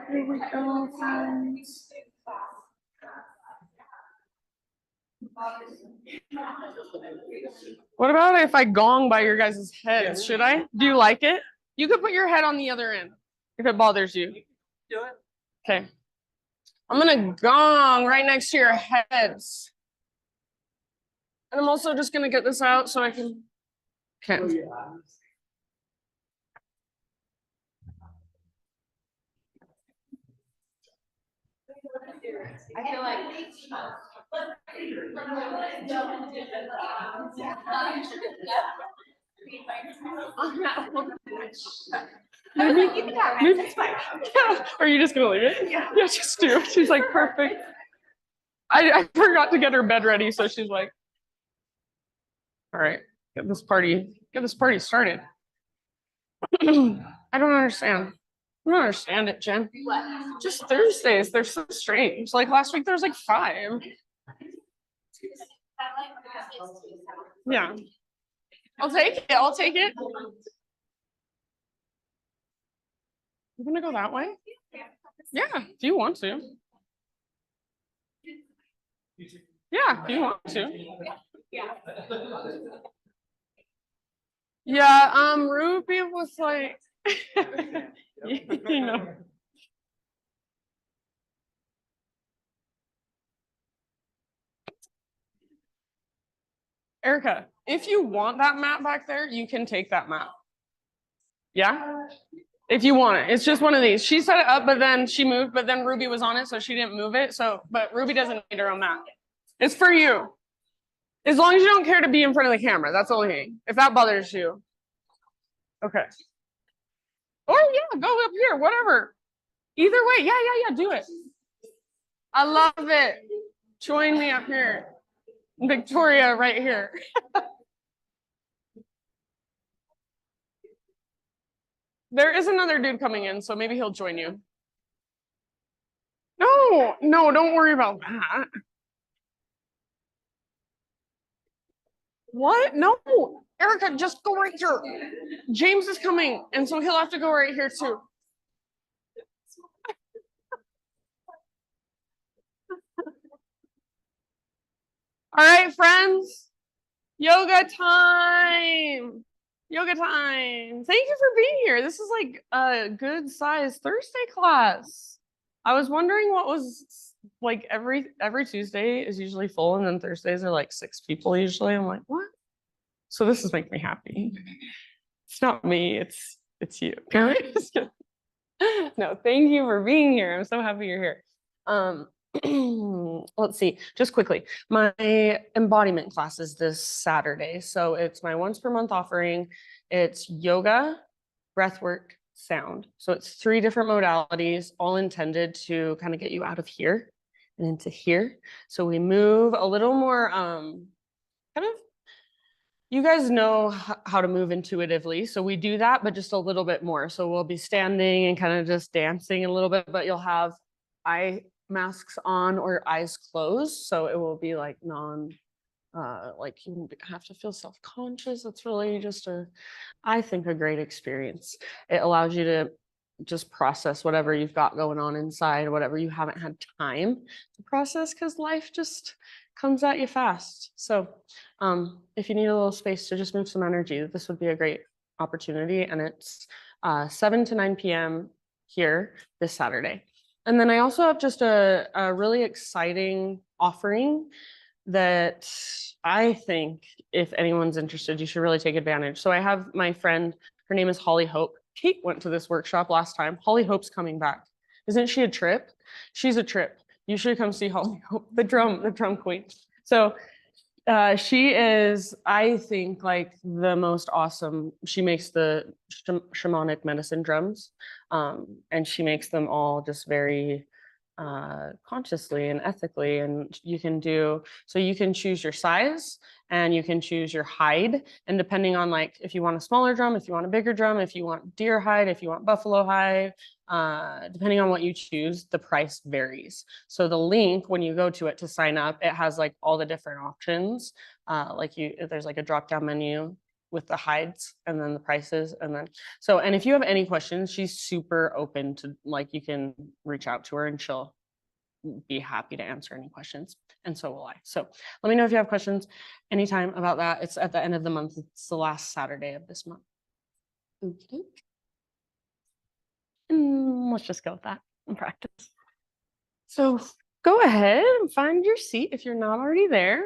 Here we go, friends. What about if I gong by your guys' heads? Should I? Do you like it? You could put your head on the other end if it bothers you. Do it. Okay. I'm gonna gong right next to your heads. And I'm also just gonna get this out so I can. Okay. I feel like maybe, yeah. Are you just gonna leave it? Yeah, just do. She's like, perfect. I forgot to get her bed ready, so she's like, all right, get this party started. I don't understand. I don't understand it, Jen. What? Just Thursdays, they're so strange. Like last week, there was like 5. Yeah. I'll take it. You gonna go that way? Yeah, if you want to. Yeah, if you want to. Yeah, Ruby was like, you know. Erica, if you want that mat back there, you can take that mat. Yeah? If you want it. It's just one of these. She set it up, but then she moved, but then Ruby was on it, so she didn't move it. So, but Ruby doesn't need her own mat. It's for you. As long as you don't care to be in front of the camera, that's the only thing. If that bothers you. Okay. Or yeah, go up here, whatever. Either way, yeah, do it. I love it. Join me up here. Victoria right here. There is another dude coming in, so maybe he'll join you. No, don't worry about that. What? No, Erica, just go right here. James is coming, and so he'll have to go right here too. All right, friends, yoga time. Yoga time. Thank you for being here. This is like a good size Thursday class. I was wondering what was like every Tuesday is usually full, and then Thursdays are like 6 people usually. I'm like, what? So this is making me happy. It's not me, it's you. No, thank you for being here. I'm so happy you're here. Let's see, just quickly. My embodiment class is this Saturday. So it's my once per month offering. It's yoga, breathwork, sound. So it's 3 different modalities, all intended to kind of get you out of here and into here. So we move a little more, kind of, you guys know how to move intuitively. So we do that, but just a little bit more. So we'll be standing and kind of just dancing a little bit, but you'll have eye masks on or eyes closed. So it will be like like you have to feel self-conscious. It's really just I think a great experience. It allows you to just process whatever you've got going on inside, whatever you haven't had time to process, because life just comes at you fast. So if you need a little space to just move some energy, this would be a great opportunity. And it's 7 to 9 p.m. here this Saturday. And then I also have just a really exciting offering that I think if anyone's interested, you should really take advantage. So I have my friend, her name is Holly Hope. Kate went to this workshop last time. Holly Hope's coming back. Isn't she a trip? She's a trip. You should come see Holly Hope, the drum queen. So she is, I think, like the most awesome. She makes the shamanic medicine drums, and she makes them all just very consciously and ethically. And you can choose your size and you can choose your hide. And depending on like, if you want a smaller drum, if you want a bigger drum, if you want deer hide, if you want buffalo hide, depending on what you choose, the price varies. So the link, when you go to it to sign up, it has like all the different options. There's like a drop down menu with the hides and then the prices. And then, so, and if you have any questions, she's super open to, like, you can reach out to her and she'll be happy to answer any questions. And so will I. So let me know if you have questions anytime about that. It's at the end of the month. It's the last Saturday of this month. Okay. And let's just go with that and practice. So go ahead and find your seat if you're not already there.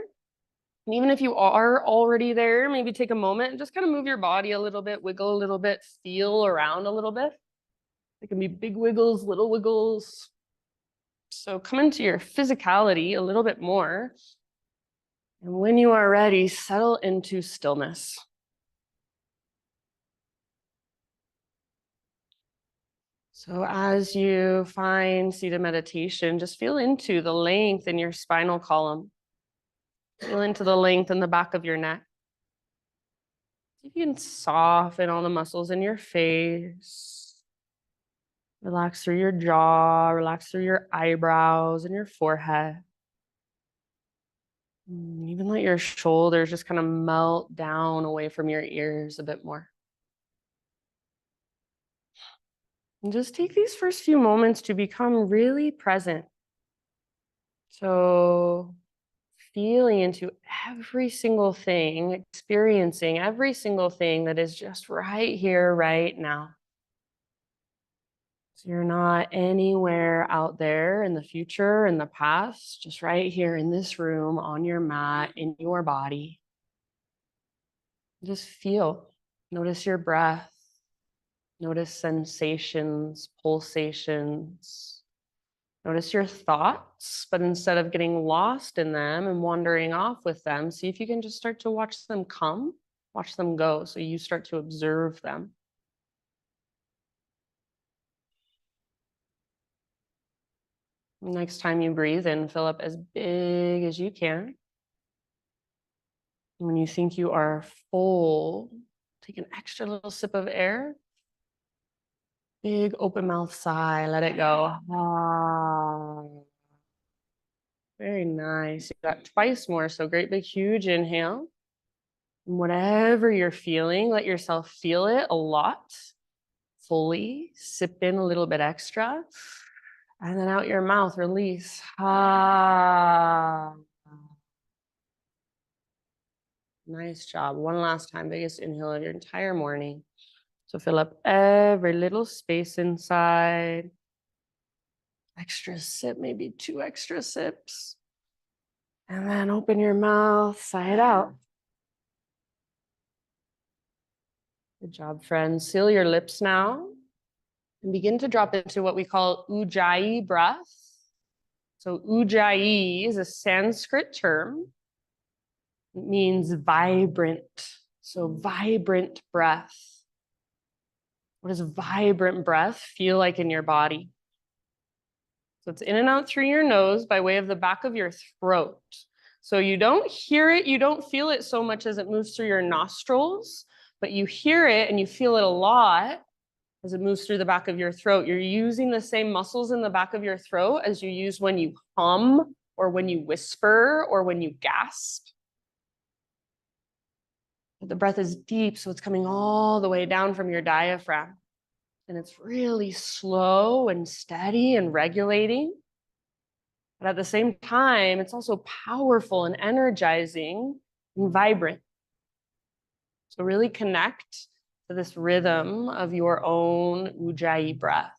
And even if you are already there, maybe take a moment and just kind of move your body a little bit, wiggle a little bit, feel around a little bit. It can be big wiggles, little wiggles. So come into your physicality a little bit more. And when you are ready, settle into stillness. So as you find seated meditation, just feel into the length in your spinal column. Feel into the length in the back of your neck. You can soften all the muscles in your face. Relax through your jaw, relax through your eyebrows and your forehead. Even let your shoulders just kind of melt down away from your ears a bit more. And just take these first few moments to become really present. So feeling into every single thing, experiencing every single thing that is just right here, right now. So you're not anywhere out there in the future, in the past, just right here in this room, on your mat, in your body. Just feel, notice your breath, notice sensations, pulsations, notice your thoughts, but instead of getting lost in them and wandering off with them, see if you can just start to watch them come, watch them go. So you start to observe them. Next time you breathe in, fill up as big as you can. When you think you are full, take an extra little sip of air. Big open mouth sigh, let it go. Ah. Very nice. You got twice more, so great big huge inhale. And whatever you're feeling, let yourself feel it a lot, fully. Sip in a little bit extra. And then out your mouth, release. Ah. Nice job. One last time, biggest inhale of your entire morning. So fill up every little space inside. Extra sip, maybe 2 extra sips. And then open your mouth, sigh it out. Good job, friends. Seal your lips now and begin to drop into what we call Ujjayi breath. So Ujjayi is a Sanskrit term. It means vibrant. So vibrant breath. What does vibrant breath feel like in your body? So it's in and out through your nose by way of the back of your throat. So you don't hear it, you don't feel it so much as it moves through your nostrils, but you hear it and you feel it a lot as it moves through the back of your throat. You're using the same muscles in the back of your throat as you use when you hum or when you whisper or when you gasp. But the breath is deep, so it's coming all the way down from your diaphragm. And it's really slow and steady and regulating. But at the same time, it's also powerful and energizing and vibrant. So really connect to this rhythm of your own Ujjayi breath.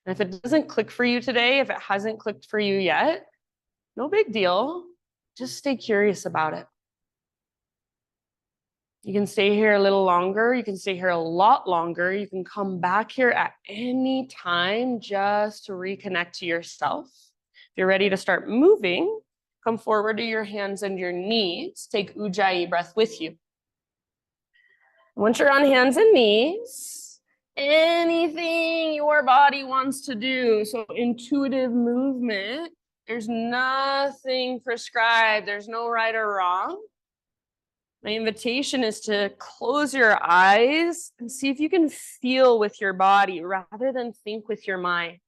And if it doesn't click for you today, if it hasn't clicked for you yet, no big deal. Just stay curious about it. You can stay here a little longer. You can stay here a lot longer. You can come back here at any time just to reconnect to yourself. If you're ready to start moving, come forward to your hands and your knees. Take Ujjayi breath with you. Once you're on hands and knees, anything your body wants to do, so intuitive movement, there's nothing prescribed. There's no right or wrong. My invitation is to close your eyes and see if you can feel with your body rather than think with your mind.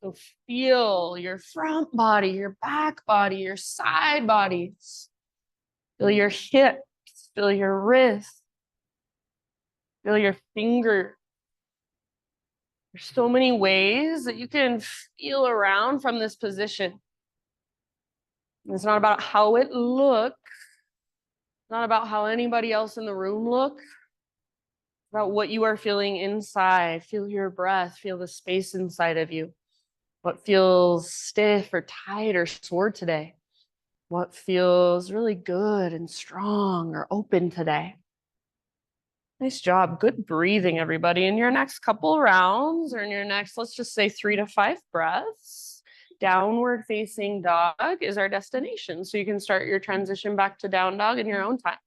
So feel your front body, your back body, your side bodies. Feel your hips, feel your wrists, Feel your finger. There's so many ways that you can feel around from this position. It's not about how it looks. It's not about how anybody else in the room looks. It's about what you are feeling inside. Feel your breath. Feel the space inside of you. What feels stiff or tight or sore today? What feels really good and strong or open today? Nice job. Good breathing, everybody. In your next couple rounds, or in your next, let's just say 3 to 5 breaths, downward facing dog is our destination. So you can start your transition back to down dog in your own time.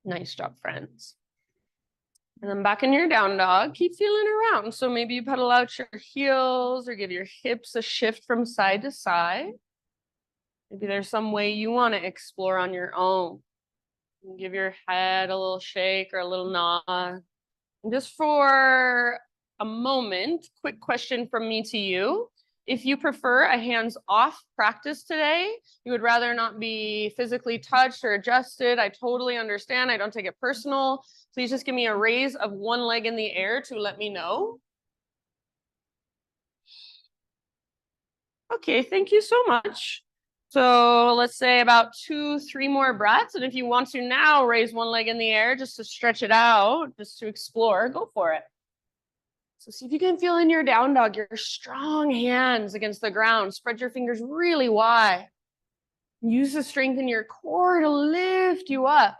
Nice job, friends. And then back in your down dog, keep feeling around. So maybe you pedal out your heels or give your hips a shift from side to side. Maybe there's some way you want to explore on your own. Give your head a little shake or a little nod. And just for a moment, quick question from me to you. If you prefer a hands-off practice today, you would rather not be physically touched or adjusted, I totally understand. I don't take it personal. Please just give me a raise of one leg in the air to let me know. Okay, thank you so much. So let's say about 2, 3 more breaths. And if you want to now raise one leg in the air just to stretch it out, just to explore, go for it. So see if you can feel in your down dog, your strong hands against the ground. Spread your fingers really wide. Use the strength in your core to lift you up.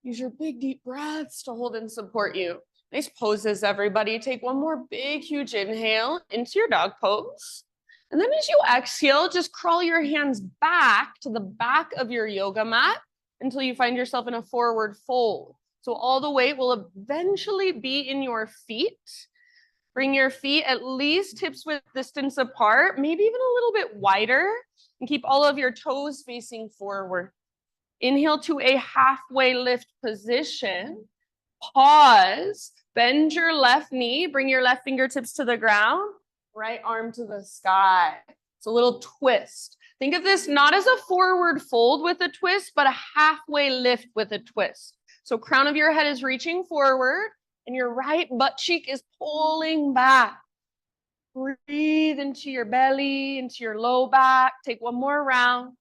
Use your big, deep breaths to hold and support you. Nice poses, everybody. Take one more big, huge inhale into your dog pose. And then as you exhale, just crawl your hands back to the back of your yoga mat until you find yourself in a forward fold. So all the weight will eventually be in your feet. Bring your feet at least hips width distance apart, maybe even a little bit wider, and keep all of your toes facing forward. Inhale to a halfway lift position. Pause. Bend your left knee. Bring your left fingertips to the ground. Right arm to the sky. It's a little twist. Think of this not as a forward fold with a twist, but a halfway lift with a twist. So crown of your head is reaching forward and your right butt cheek is pulling back. Breathe into your belly, into your low back. Take one more round.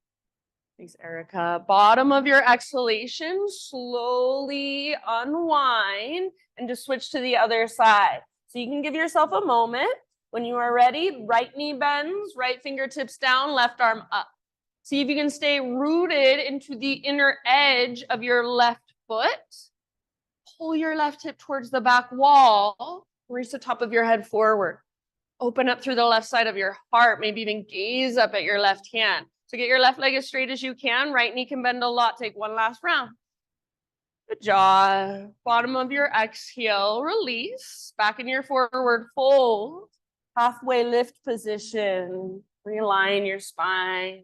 Thanks, Erica. Bottom of your exhalation, slowly unwind and just switch to the other side. So you can give yourself a moment. When you are ready, right knee bends, right fingertips down, left arm up. See if you can stay rooted into the inner edge of your left foot. Pull your left hip towards the back wall. Reach the top of your head forward. Open up through the left side of your heart. Maybe even gaze up at your left hand. So get your left leg as straight as you can. Right knee can bend a lot. Take one last round. Good job. Bottom of your exhale, release. Back in your forward fold. Halfway lift position. Realign your spine.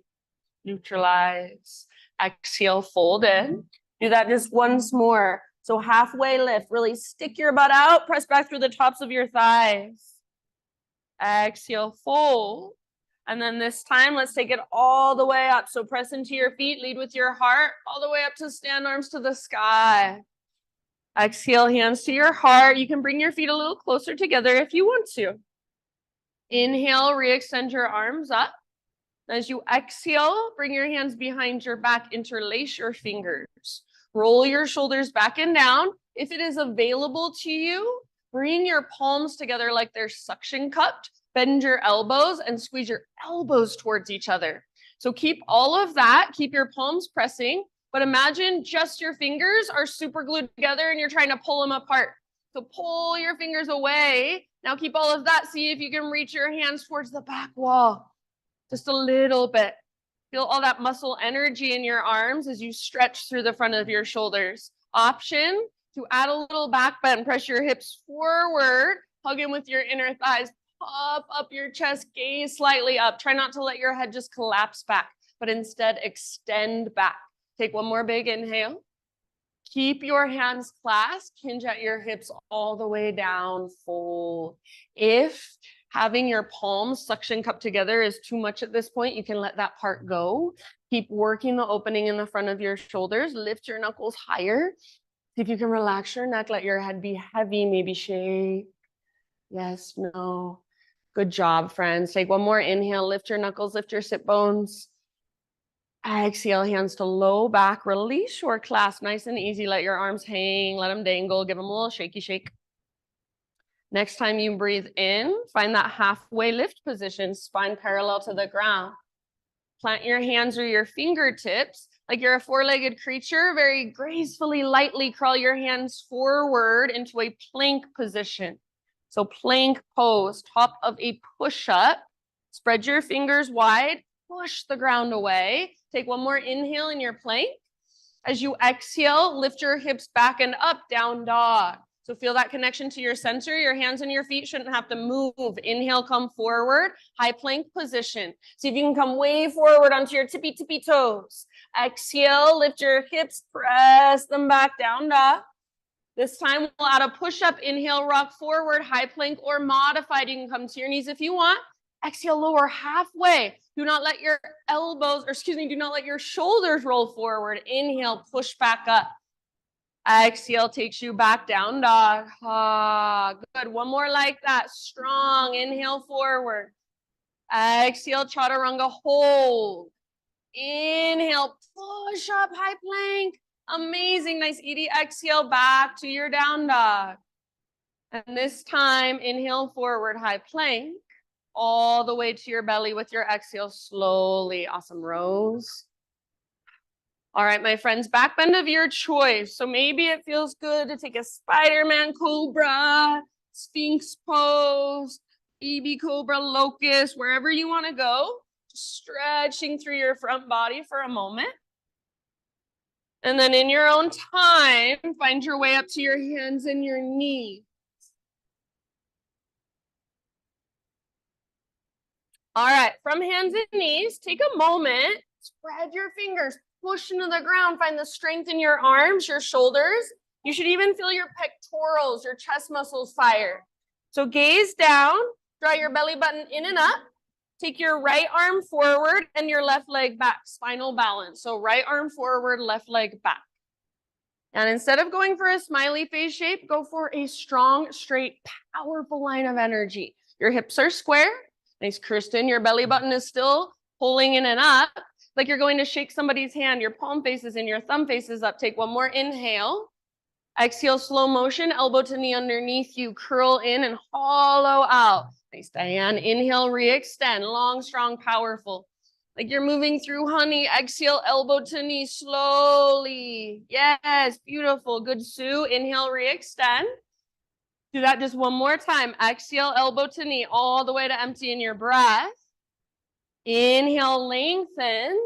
Neutralize. Exhale, fold in. Do that just once more. So halfway lift. Really stick your butt out. Press back through the tops of your thighs. Exhale, fold. And then this time, let's take it all the way up. So press into your feet, lead with your heart, all the way up to stand arms to the sky. Exhale, hands to your heart. You can bring your feet a little closer together if you want to. Inhale, re-extend your arms up. As you exhale, bring your hands behind your back, interlace your fingers. Roll your shoulders back and down. If it is available to you, bring your palms together like they're suction cupped. Bend your elbows and squeeze your elbows towards each other. So keep all of that. Keep your palms pressing, but imagine just your fingers are super glued together and you're trying to pull them apart. So pull your fingers away. Now keep all of that. See if you can reach your hands towards the back wall. Just a little bit. Feel all that muscle energy in your arms as you stretch through the front of your shoulders. Option to add a little back bend. Press your hips forward. Hug in with your inner thighs. Puff up your chest. Gaze slightly up. Try not to let your head just collapse back, but instead extend back. Take one more big inhale. Keep your hands clasped, hinge at your hips all the way down, fold. If having your palms suction cup together is too much at this point, you can let that part go. Keep working the opening in the front of your shoulders. Lift your knuckles higher. See if you can relax your neck, let your head be heavy, maybe shake. Yes, no. Good job, friends. Take one more inhale, lift your knuckles, lift your sit bones. Exhale, hands to low back, release short clasp, nice and easy. Let your arms hang, let them dangle, give them a little shaky shake. Next time you breathe in, find that halfway lift position, spine parallel to the ground. Plant your hands or your fingertips like you're a four-legged creature. Very gracefully, lightly crawl your hands forward into a plank position. So plank pose, top of a push-up. Spread your fingers wide, push the ground away. Take one more inhale in your plank. As you exhale, lift your hips back and up, down dog. So feel that connection to your center. Your hands and your feet shouldn't have to move. Inhale, come forward, high plank position. See if you can come way forward onto your tippy toes. Exhale, lift your hips, press them back, down dog. This time we'll add a push-up. Inhale, rock forward, high plank or modified. You can come to your knees if you want. Exhale, lower halfway. Do not let your do not let your shoulders roll forward. Inhale, push back up. Exhale takes you back, down dog. Good. One more like that. Strong. Inhale forward. Exhale, chaturanga, hold. Inhale, push up, high plank. Amazing. Nice, Edie. Exhale, back to your down dog. And this time, inhale forward, high plank. All the way to your belly with your exhale slowly. Awesome. Rose. All right, my friends, back bend of your choice. So maybe it feels good to take a Spider-Man Cobra, Sphinx pose, BB Cobra, Locust, wherever you want to go. Just stretching through your front body for a moment. And then in your own time, find your way up to your hands and your knees. All right, from hands and knees, take a moment, spread your fingers, push into the ground, find the strength in your arms, your shoulders. You should even feel your pectorals, your chest muscles fire. So gaze down, draw your belly button in and up. Take your right arm forward and your left leg back, spinal balance. So right arm forward, left leg back. And instead of going for a smiley face shape, go for a strong, straight, powerful line of energy. Your hips are square. Nice, Kristen. Your belly button is still pulling in and up, like you're going to shake somebody's hand. Your palm faces in, your thumb faces up. Take one more inhale. Exhale, slow motion, elbow to knee underneath you. Curl in and hollow out. Nice, Diane. Inhale, re-extend. Long, strong, powerful. Like you're moving through honey. Exhale, elbow to knee slowly. Yes, beautiful. Good, Sue. Inhale, re-extend. Do that just one more time. Exhale, elbow to knee, all the way to empty in your breath. Inhale, lengthen.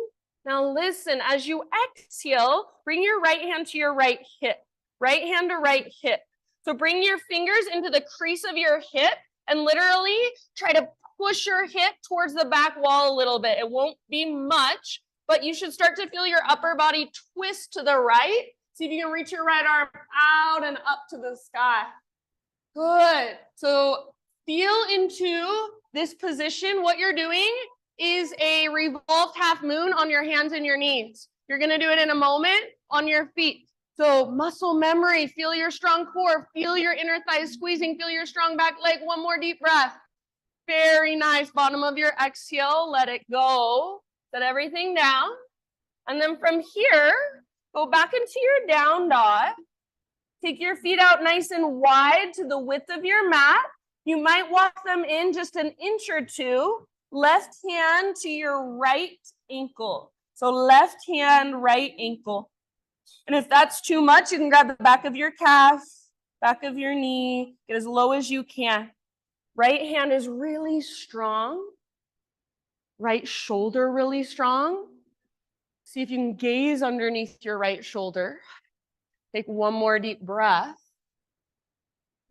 Now listen, as you exhale, bring your right hand to your right hip. Right hand to right hip. So bring your fingers into the crease of your hip and literally try to push your hip towards the back wall a little bit. It won't be much, but you should start to feel your upper body twist to the right. See if you can reach your right arm out and up to the sky. Good. So feel into this position. What you're doing is a revolved half moon on your hands and your knees. You're going to do it in a moment on your feet. So muscle memory, feel your strong core, feel your inner thighs squeezing, feel your strong back leg. One more deep breath. Very nice. Bottom of your exhale, let it go. Set everything down. And then from here, go back into your down dog. Take your feet out nice and wide to the width of your mat. You might walk them in just an inch or two. Left hand to your right ankle. So left hand, right ankle. And if that's too much, you can grab the back of your calf, back of your knee, get as low as you can. Right hand is really strong. Right shoulder really strong. See if you can gaze underneath your right shoulder. Take one more deep breath.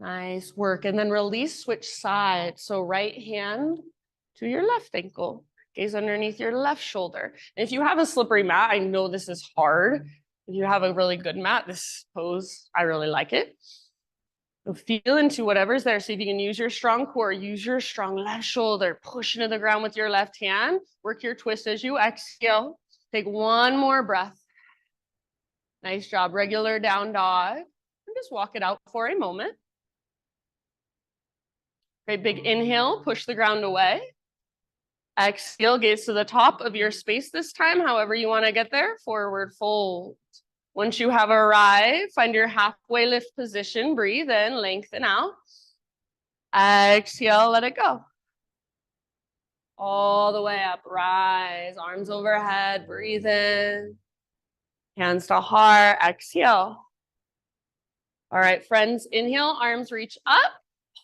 Nice work. And then release, switch sides. So right hand to your left ankle. Gaze underneath your left shoulder. And if you have a slippery mat, I know this is hard. If you have a really good mat, this pose, I really like it. So feel into whatever's there. See if you can use your strong core, use your strong left shoulder, push into the ground with your left hand, work your twist as you exhale. Take one more breath. Nice job. Regular down dog. And just walk it out for a moment. Great big inhale, push the ground away. Exhale, gaze to the top of your space this time, however you want to get there. Forward fold. Once you have arrived, find your halfway lift position. Breathe in, lengthen out. Exhale, let it go. All the way up, rise, arms overhead, breathe in. Hands to heart, exhale. All right, friends, inhale, arms reach up.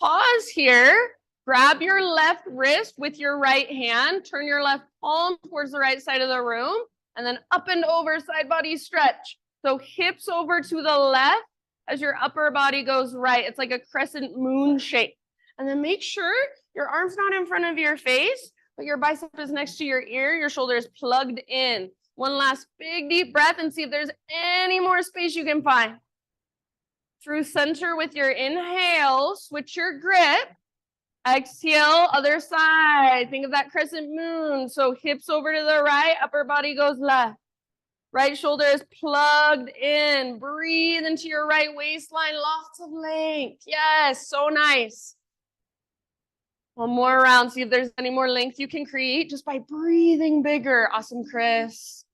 Pause here. Grab your left wrist with your right hand. Turn your left palm towards the right side of the room. And then up and over, side body stretch. So hips over to the left as your upper body goes right. It's like a crescent moon shape. And then make sure your arm's not in front of your face, but your bicep is next to your ear. Your shoulder is plugged in. One last big deep breath and see if there's any more space you can find. Through center with your inhale, switch your grip. Exhale, other side. Think of that crescent moon. So hips over to the right, upper body goes left. Right shoulder is plugged in. Breathe into your right waistline, lots of length. Yes, so nice. One more round. See if there's any more length you can create just by breathing bigger. Awesome, Chris.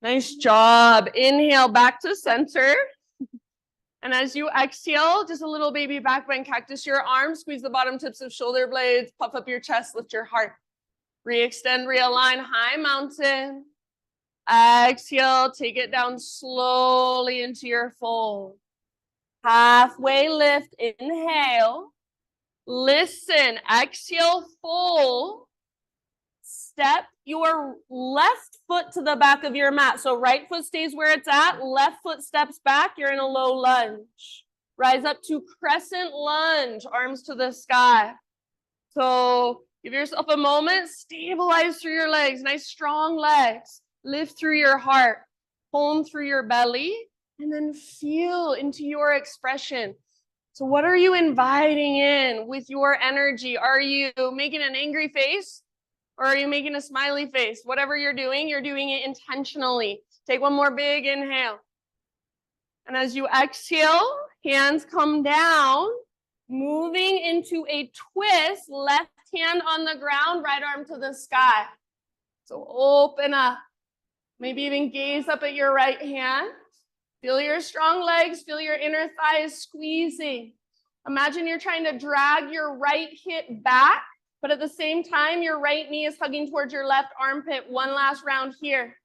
Nice job. Inhale back to center. And as you exhale, just a little baby back bend, cactus your arms, squeeze the bottom tips of shoulder blades, puff up your chest, lift your heart. Re-extend, realign, high mountain. Exhale, take it down slowly into your fold. Halfway lift, inhale. Listen, exhale, fold. Step your left foot to the back of your mat. So right foot stays where it's at, left foot steps back, you're in a low lunge. Rise up to crescent lunge, arms to the sky. So give yourself a moment, stabilize through your legs, nice strong legs. Lift through your heart, hone through your belly, and then feel into your expression. So what are you inviting in with your energy? Are you making an angry face? Or are you making a smiley face? Whatever you're doing it intentionally. Take one more big inhale. And as you exhale, hands come down, moving into a twist, left hand on the ground, right arm to the sky. So open up. Maybe even gaze up at your right hand. Feel your strong legs, feel your inner thighs squeezing. Imagine you're trying to drag your right hip back, but at the same time, your right knee is hugging towards your left armpit. One last round here.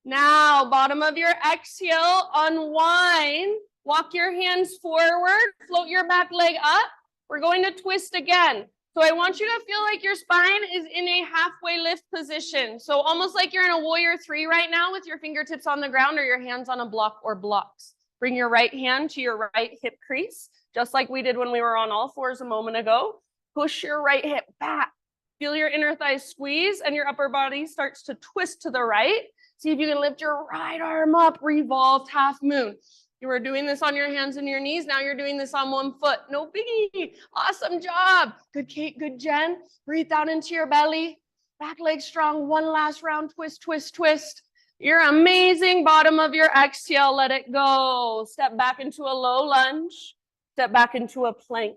Now, bottom of your exhale, unwind. Walk your hands forward, float your back leg up. We're going to twist again. So I want you to feel like your spine is in a halfway lift position. So almost like you're in a warrior 3 right now with your fingertips on the ground or your hands on a block or blocks. Bring your right hand to your right hip crease, just like we did when we were on all fours a moment ago. Push your right hip back. Feel your inner thighs squeeze and your upper body starts to twist to the right. See if you can lift your right arm up, revolved half moon. You were doing this on your hands and your knees. Now you're doing this on one foot. No biggie. Awesome job. Good Kate, good Jen. Breathe down into your belly. Back leg strong. One last round. Twist, twist, twist. You're amazing. Bottom of your exhale. Let it go. Step back into a low lunge. Step back into a plank.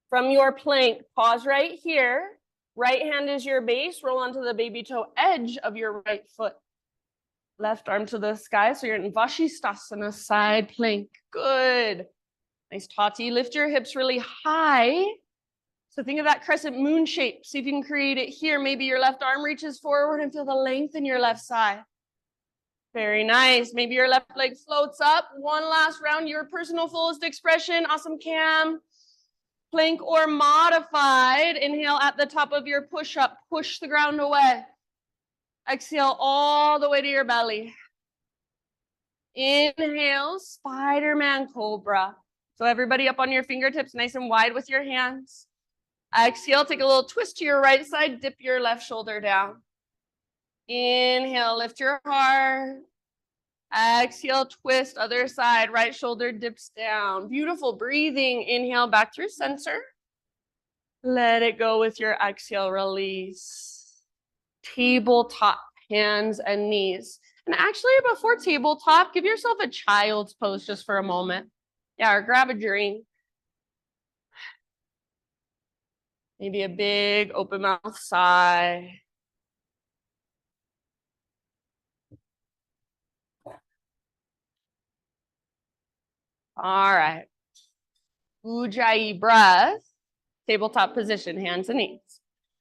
From your plank, pause right here. Right hand is your base. Roll onto the baby toe edge of your right foot. Left arm to the sky. So you're in Vashisthasana, side plank. Good. Nice Tati. Lift your hips really high. So think of that crescent moon shape. See if you can create it here. Maybe your left arm reaches forward and feel the length in your left side. Very nice. Maybe your left leg floats up. One last round. Your personal fullest expression. Awesome, Cam. Plank or modified. Inhale at the top of your push-up. Push the ground away. Exhale all the way to your belly. Inhale, Spider-Man Cobra. So everybody up on your fingertips, nice and wide with your hands. Exhale, take a little twist to your right side. Dip your left shoulder down. Inhale, lift your heart. Exhale, twist, other side, right shoulder dips down. Beautiful breathing. Inhale back through center. Let it go with your exhale, release. Tabletop, hands and knees. And actually, before tabletop, give yourself a child's pose just for a moment. Yeah, or grab a drink. Maybe a big open mouth sigh. All right. Ujjayi breath. Tabletop position, hands and knees.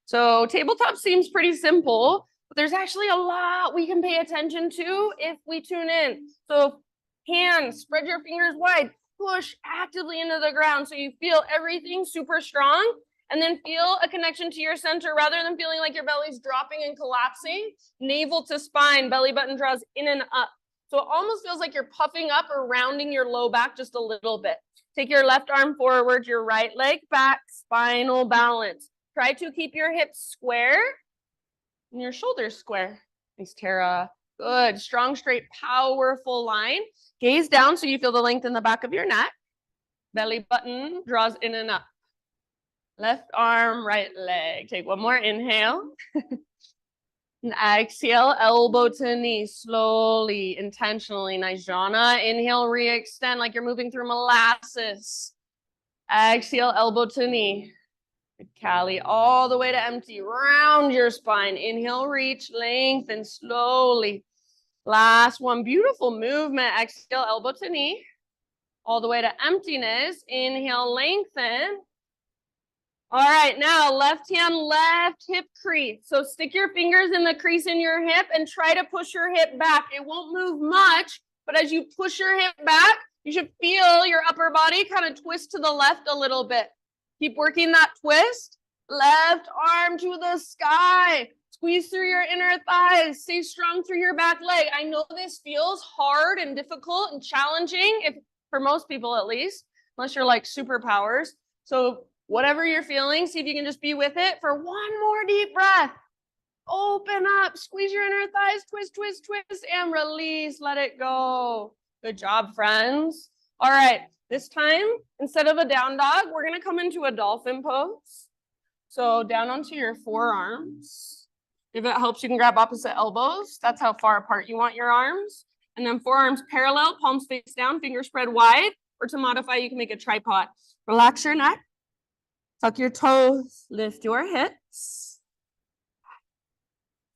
So tabletop seems pretty simple, but there's actually a lot we can pay attention to if we tune in. So hands, spread your fingers wide, push actively into the ground so you feel everything super strong, and then feel a connection to your center rather than feeling like your belly's dropping and collapsing. Navel to spine, belly button draws in and up. So it almost feels like you're puffing up or rounding your low back just a little bit. Take your left arm forward, your right leg back, spinal balance. Try to keep your hips square and your shoulders square. Nice, Tara. Good. Strong, straight, powerful line. Gaze down so you feel the length in the back of your neck. Belly button draws in and up. Left arm, right leg. Take one more inhale. And exhale, elbow to knee, slowly, intentionally. Nice, jhana. Inhale, re-extend like you're moving through molasses. Exhale, elbow to knee. Good, Callie, all the way to empty. Round your spine. Inhale, reach, lengthen slowly. Last one, beautiful movement. Exhale, elbow to knee. All the way to emptiness. Inhale, lengthen. All right, now left hand, left hip crease. So stick your fingers in the crease in your hip and try to push your hip back. It won't move much, but as you push your hip back, you should feel your upper body kind of twist to the left a little bit. Keep working that twist. Left arm to the sky. Squeeze through your inner thighs. Stay strong through your back leg. I know this feels hard and difficult and challenging, if for most people at least, unless you're like superpowers. So whatever you're feeling, see if you can just be with it for one more deep breath. Open up, squeeze your inner thighs, twist, twist, twist, and release. Let it go. Good job, friends. All right, this time, instead of a down dog, we're gonna come into a dolphin pose. So down onto your forearms. If it helps, you can grab opposite elbows. That's how far apart you want your arms. And then forearms parallel, palms face down, fingers spread wide. Or to modify, you can make a tripod. Relax your neck. Tuck your toes, lift your hips.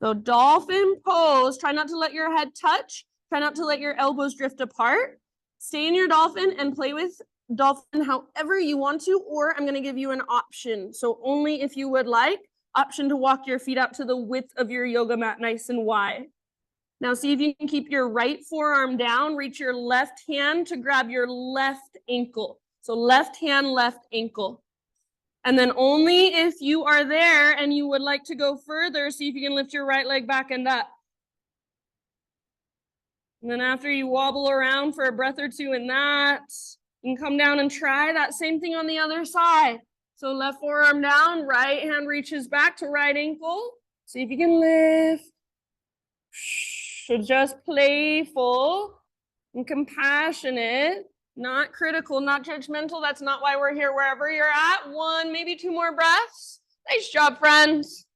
So dolphin pose, try not to let your head touch. Try not to let your elbows drift apart. Stay in your dolphin and play with dolphin however you want to, or I'm gonna give you an option. So only if you would like, option to walk your feet out to the width of your yoga mat nice and wide. Now see if you can keep your right forearm down, reach your left hand to grab your left ankle. So left hand, left ankle. And then only if you are there and you would like to go further, see if you can lift your right leg back and up. And then after you wobble around for a breath or two in that, you can come down and try that same thing on the other side. So left forearm down, right hand reaches back to right ankle. See if you can lift. So just playful and compassionate. Not critical, not judgmental. That's not why we're here. Wherever you're at, one, maybe two more breaths. Nice job, friends.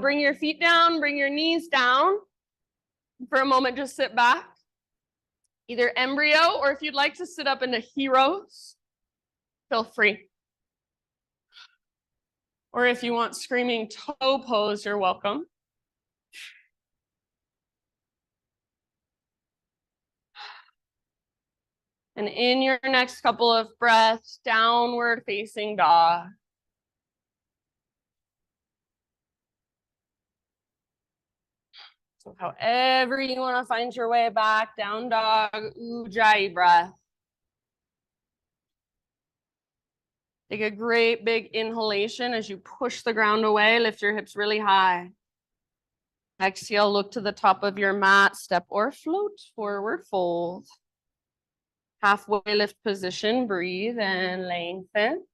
Bring your feet down, bring your knees down. For a moment, just sit back. Either embryo, or if you'd like to sit up into heroes, feel free. Or if you want screaming toe pose, you're welcome. And in your next couple of breaths, downward facing dog. So however you want to find your way back, down dog, ujjayi breath. Take a great big inhalation as you push the ground away, lift your hips really high. Exhale, look to the top of your mat, step or float, forward fold. Halfway lift position, breathe and lengthen.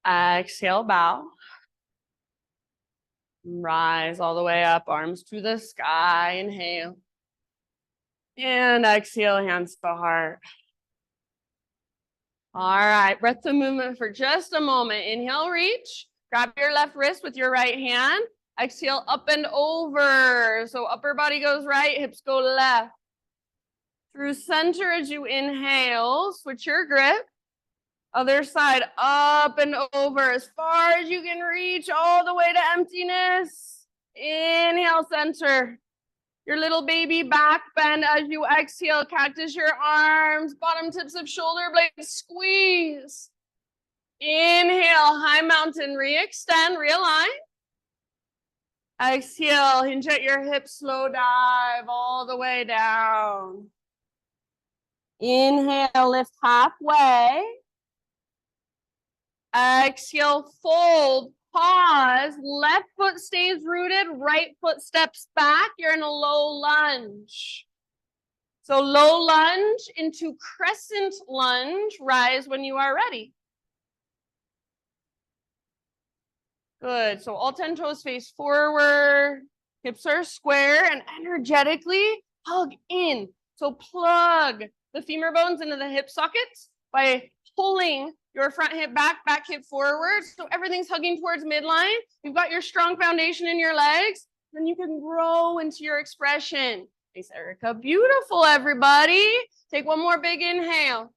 Exhale, bow. Rise all the way up, arms to the sky. Inhale. And exhale, hands to the heart. All right, breath to movement for just a moment. Inhale, reach. Grab your left wrist with your right hand. Exhale, up and over. So upper body goes right, hips go left. Through center as you inhale, switch your grip. Other side, up and over as far as you can reach, all the way to emptiness. Inhale, center. Your little baby back bend as you exhale. Cactus your arms, bottom tips of shoulder blades, squeeze. Inhale, high mountain, re-extend, realign. Exhale, hinge at your hips, slow dive all the way down. Inhale, lift halfway. Exhale, fold, pause, left foot stays rooted, right foot steps back. You're in a low lunge. So low lunge into crescent lunge, rise when you are ready. Good, so all 10 toes face forward, hips are square, and energetically hug in. So plug the femur bones into the hip sockets by pulling your front hip back, back hip forward. So everything's hugging towards midline. You've got your strong foundation in your legs. Then you can grow into your expression. Nice, Erica. Beautiful, everybody. Take one more big inhale.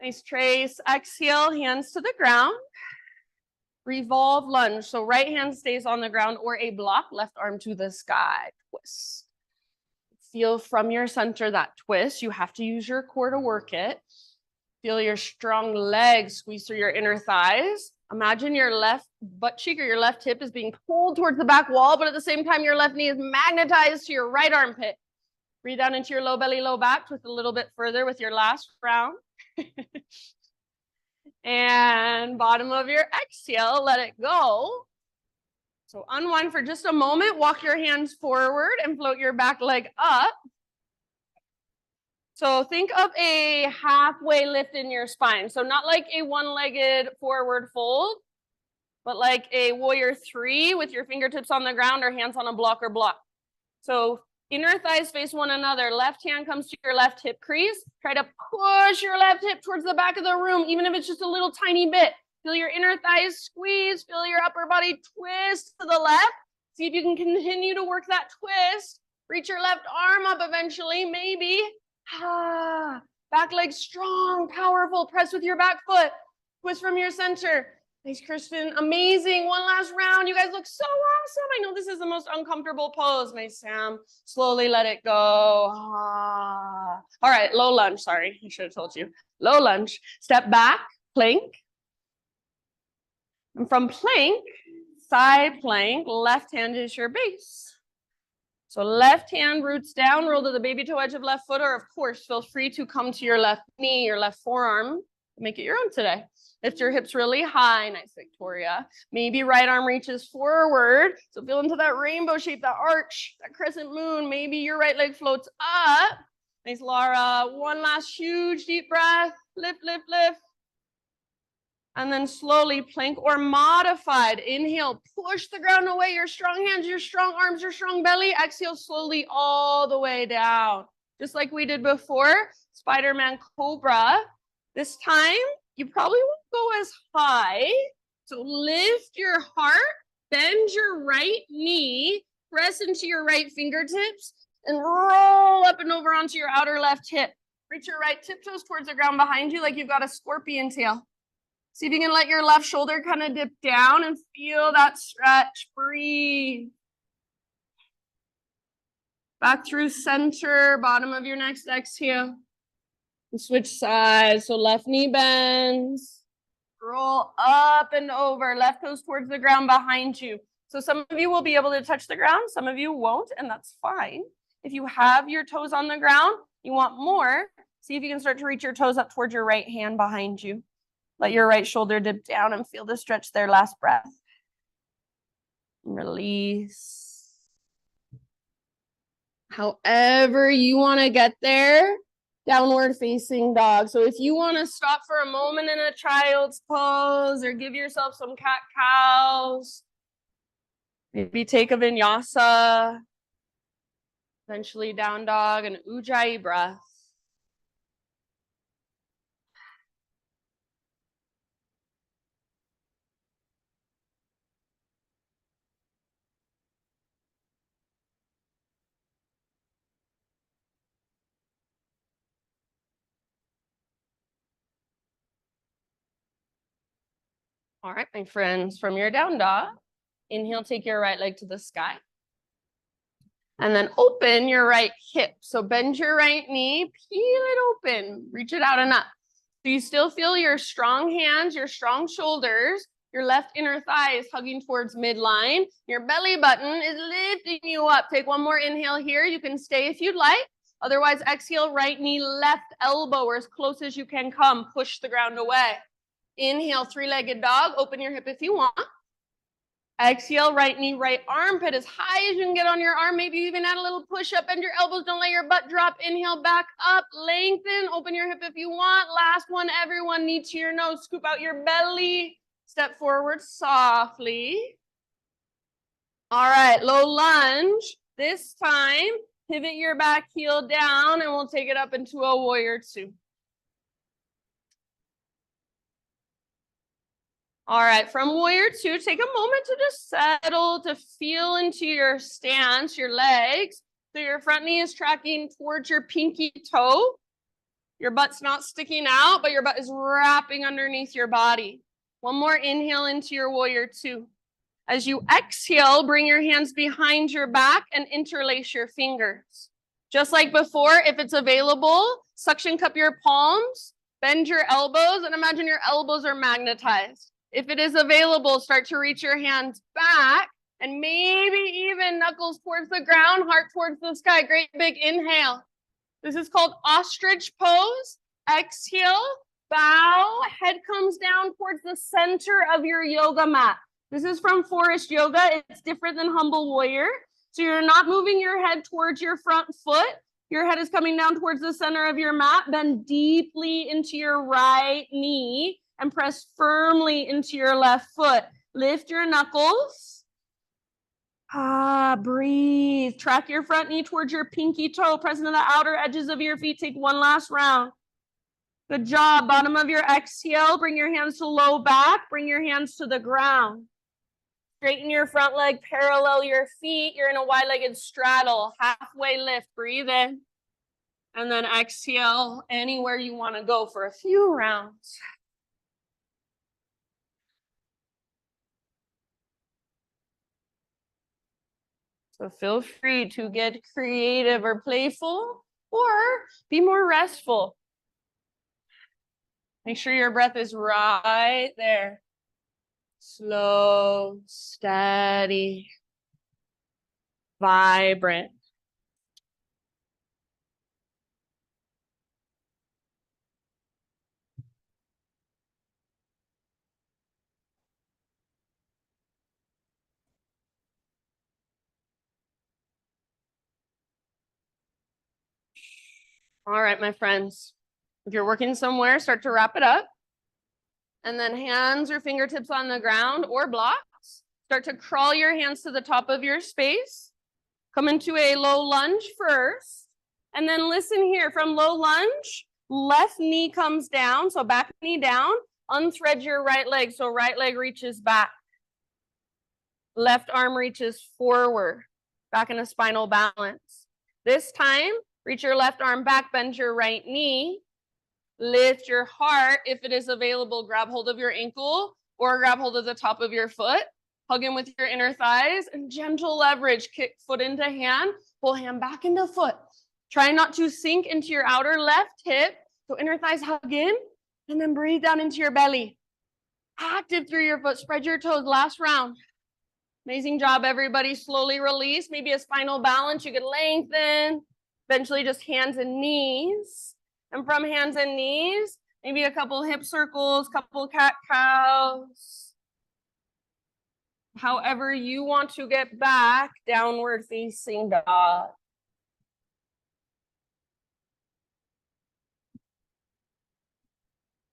Nice, Trace. Exhale, hands to the ground. Revolve lunge. So right hand stays on the ground or a block, left arm to the sky. Twist. Feel from your center that twist. You have to use your core to work it. Feel your strong legs squeeze through your inner thighs. Imagine your left butt cheek or your left hip is being pulled towards the back wall, but at the same time, your left knee is magnetized to your right armpit. Breathe down into your low belly, low back, twist a little bit further with your last round. And bottom of your exhale, let it go. So unwind for just a moment, walk your hands forward and float your back leg up. So think of a halfway lift in your spine. So not like a one-legged forward fold, but like a warrior 3 with your fingertips on the ground or hands on a block or block. So inner thighs face one another. Left hand comes to your left hip crease. Try to push your left hip towards the back of the room, even if it's just a little tiny bit. Feel your inner thighs squeeze. Feel your upper body twist to the left. See if you can continue to work that twist. Reach your left arm up eventually, maybe. Back leg strong, powerful. Press with your back foot. Twist from your center. Nice, Kristen. Amazing. One last round. You guys look so awesome. I know this is the most uncomfortable pose. Nice, Sam. Slowly let it go. All right, low lunge. Sorry, I should have told you. Low lunge. Step back, plank. And from plank, side plank, left hand is your base. So left hand roots down, roll to the baby toe edge of left foot, or of course, feel free to come to your left knee, your left forearm. Make it your own today. Lift your hips really high. Nice, Victoria. Maybe right arm reaches forward. So feel into that rainbow shape, that arch, that crescent moon. Maybe your right leg floats up. Nice, Laura. One last huge deep breath. Lift, lift, lift. And then slowly plank or modified. Inhale, push the ground away. Your strong hands, your strong arms, your strong belly. Exhale slowly all the way down. Just like we did before, Spider-Man Cobra. This time, you probably won't go as high. So lift your heart, bend your right knee, press into your right fingertips, and roll up and over onto your outer left hip. Reach your right tiptoes towards the ground behind you like you've got a scorpion tail. See if you can let your left shoulder kind of dip down and feel that stretch. Breathe. Back through center, bottom of your next exhale. And switch sides. So left knee bends. Roll up and over. Left toes towards the ground behind you. So some of you will be able to touch the ground. Some of you won't, and that's fine. If you have your toes on the ground, you want more. See if you can start to reach your toes up towards your right hand behind you. Let your right shoulder dip down and feel the stretch there. Last breath. Release. However you want to get there, downward facing dog. So if you want to stop for a moment in a child's pose or give yourself some cat-cows, Maybe take a vinyasa, eventually down dog and ujjayi breath. All right, my friends, from your down dog, inhale, take your right leg to the sky. And then open your right hip. So bend your right knee, peel it open, reach it out and up. So you still feel your strong hands, your strong shoulders, your left inner thigh is hugging towards midline. Your belly button is lifting you up. Take one more inhale here. You can stay if you'd like. Otherwise, exhale, right knee, left elbow, or as close as you can come. Push the ground away. Inhale, three-legged dog. Open your hip if you want. Exhale, right knee, right armpit as high as you can get on your arm. Maybe even add a little push up, bend your elbows, don't let your butt drop. Inhale, back up, lengthen, open your hip if you want. Last one, everyone, knee to your nose, scoop out your belly. Step forward softly. All right, low lunge. This time, pivot your back heel down and we'll take it up into a warrior two. All right, from warrior two, take a moment to just settle, to feel into your stance, your legs. So your front knee is tracking towards your pinky toe. Your butt's not sticking out, but your butt is wrapping underneath your body. One more inhale into your warrior two. As you exhale, bring your hands behind your back and interlace your fingers. Just like before, if it's available, suction cup your palms, bend your elbows, and imagine your elbows are magnetized. If it is available, start to reach your hands back and maybe even knuckles towards the ground, heart towards the sky. Great big inhale. This is called ostrich pose. Exhale, bow, head comes down towards the center of your yoga mat. This is from Forest Yoga. It's different than Humble Warrior. So you're not moving your head towards your front foot. Your head is coming down towards the center of your mat. Bend deeply into your right knee and press firmly into your left foot. Lift your knuckles. Breathe. Track your front knee towards your pinky toe. Press into the outer edges of your feet. Take one last round. Good job. Bottom of your exhale. Bring your hands to low back. Bring your hands to the ground. Straighten your front leg, parallel your feet. You're in a wide-legged straddle. Halfway lift. Breathe in. And then exhale anywhere you want to go for a few rounds. So feel free to get creative or playful or be more restful. Make sure your breath is right there. Slow, steady, vibrant. All right, my friends. If you're working somewhere, start to wrap it up. And then hands or fingertips on the ground or blocks. Start to crawl your hands to the top of your space. Come into a low lunge first. And then listen here, from low lunge, left knee comes down, so back knee down. Unthread your right leg, so right leg reaches back. Left arm reaches forward, back in a spinal balance. This time, reach your left arm back, bend your right knee. Lift your heart. If it is available, grab hold of your ankle or grab hold of the top of your foot. Hug in with your inner thighs and gentle leverage. Kick foot into hand, pull hand back into foot. Try not to sink into your outer left hip. So inner thighs hug in and then breathe down into your belly. Active through your foot. Spread your toes. Last round. Amazing job, everybody. Slowly release. Maybe a spinal balance. You could lengthen. Eventually just hands and knees. And from hands and knees, maybe a couple hip circles, couple cat-cows. However you want to get back, downward facing dog.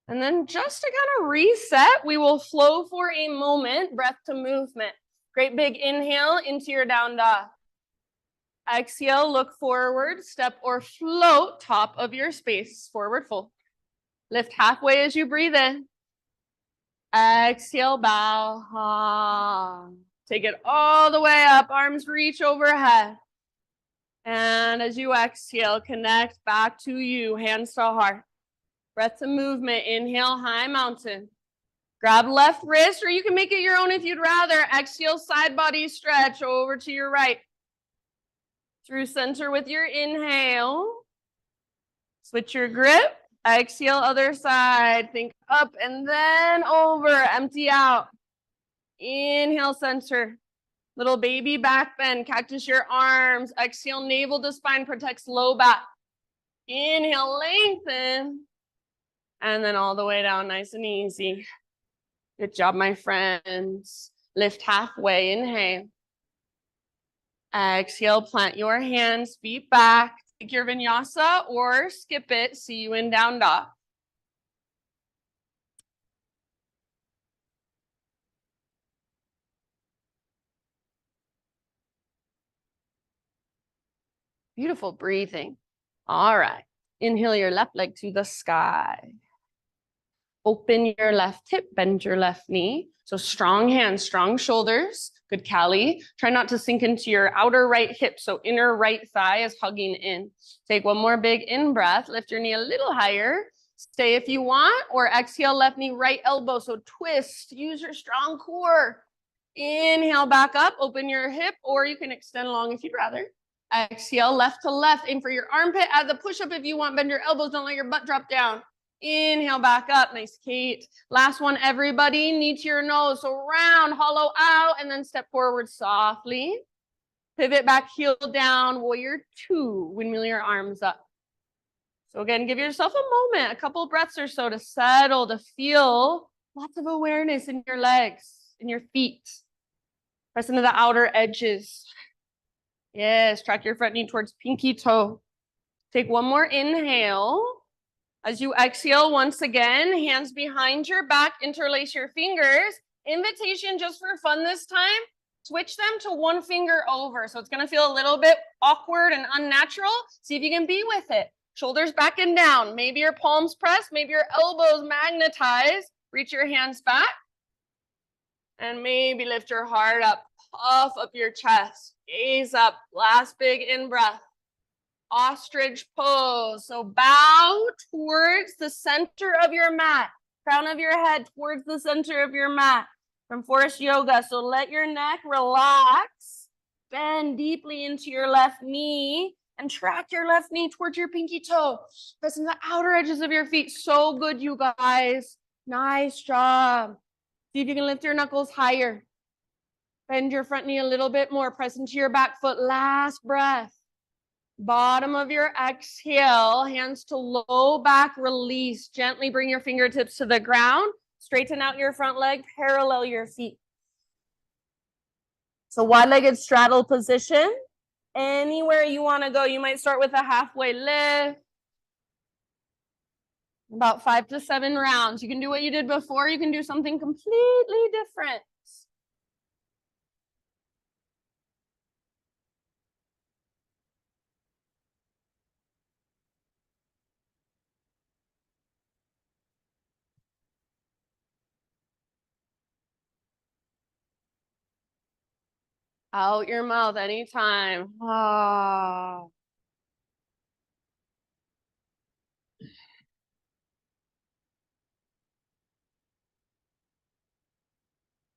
And then just to kind of reset, we will flow for a moment, breath to movement. Great big inhale into your down dog. Exhale, look forward, step or float top of your space, forward fold. Lift halfway as you breathe in. Exhale, bow. Take it all the way up, arms reach overhead. And as you exhale, connect back to you, hands to heart. Breath to movement, inhale, high mountain. Grab left wrist, or you can make it your own if you'd rather. Exhale, side body stretch over to your right. Through center with your inhale. Switch your grip. Exhale, other side. Think up and then over. Empty out. Inhale, center. Little baby back bend. Cactus your arms. Exhale, navel to spine. Protects low back. Inhale, lengthen. And then all the way down, nice and easy. Good job, my friends. Lift halfway. Inhale. Exhale, plant your hands, feet back. Take your vinyasa or skip it. See you in down dog. Beautiful breathing. All right. Inhale your left leg to the sky. Open your left hip, bend your left knee. So strong hands, strong shoulders. Good, Callie. Try not to sink into your outer right hip. So inner right thigh is hugging in. Take one more big in breath. Lift your knee a little higher. Stay if you want, or exhale, left knee, right elbow. So twist, use your strong core. Inhale back up, open your hip, or you can extend long if you'd rather. Exhale, left to left. Aim for your armpit. Add the push-up if you want. Bend your elbows. Don't let your butt drop down. Inhale back up. Nice, Kate. Last one, everybody. Knee to your nose. So round, hollow out, and then step forward softly. Pivot back, heel down. Warrior two. Windmill your arms up. So again, give yourself a moment, a couple breaths or so to settle, to feel lots of awareness in your legs, in your feet. Press into the outer edges. Yes, track your front knee towards pinky toe. Take one more inhale. As you exhale, once again, hands behind your back, interlace your fingers. Invitation just for fun this time. Switch them to one finger over. So it's going to feel a little bit awkward and unnatural. See if you can be with it. Shoulders back and down. Maybe your palms press. Maybe your elbows magnetize. Reach your hands back. And maybe lift your heart up. Puff up your chest. Gaze up. Last big in-breath. Ostrich pose. So bow towards the center of your mat. Crown of your head towards the center of your mat. From Forest Yoga. So let your neck relax. Bend deeply into your left knee. And track your left knee towards your pinky toe. Press in the outer edges of your feet. So good, you guys. Nice job. See if you can lift your knuckles higher. Bend your front knee a little bit more. Press into your back foot. Last breath. Bottom of your exhale. Hands to low back. Release. Gently bring your fingertips to the ground. Straighten out your front leg. Parallel your feet. So wide-legged straddle position. Anywhere you want to go. You might start with a halfway lift. About 5 to 7 rounds. You can do what you did before. You can do something completely different. Out your mouth anytime. Ah.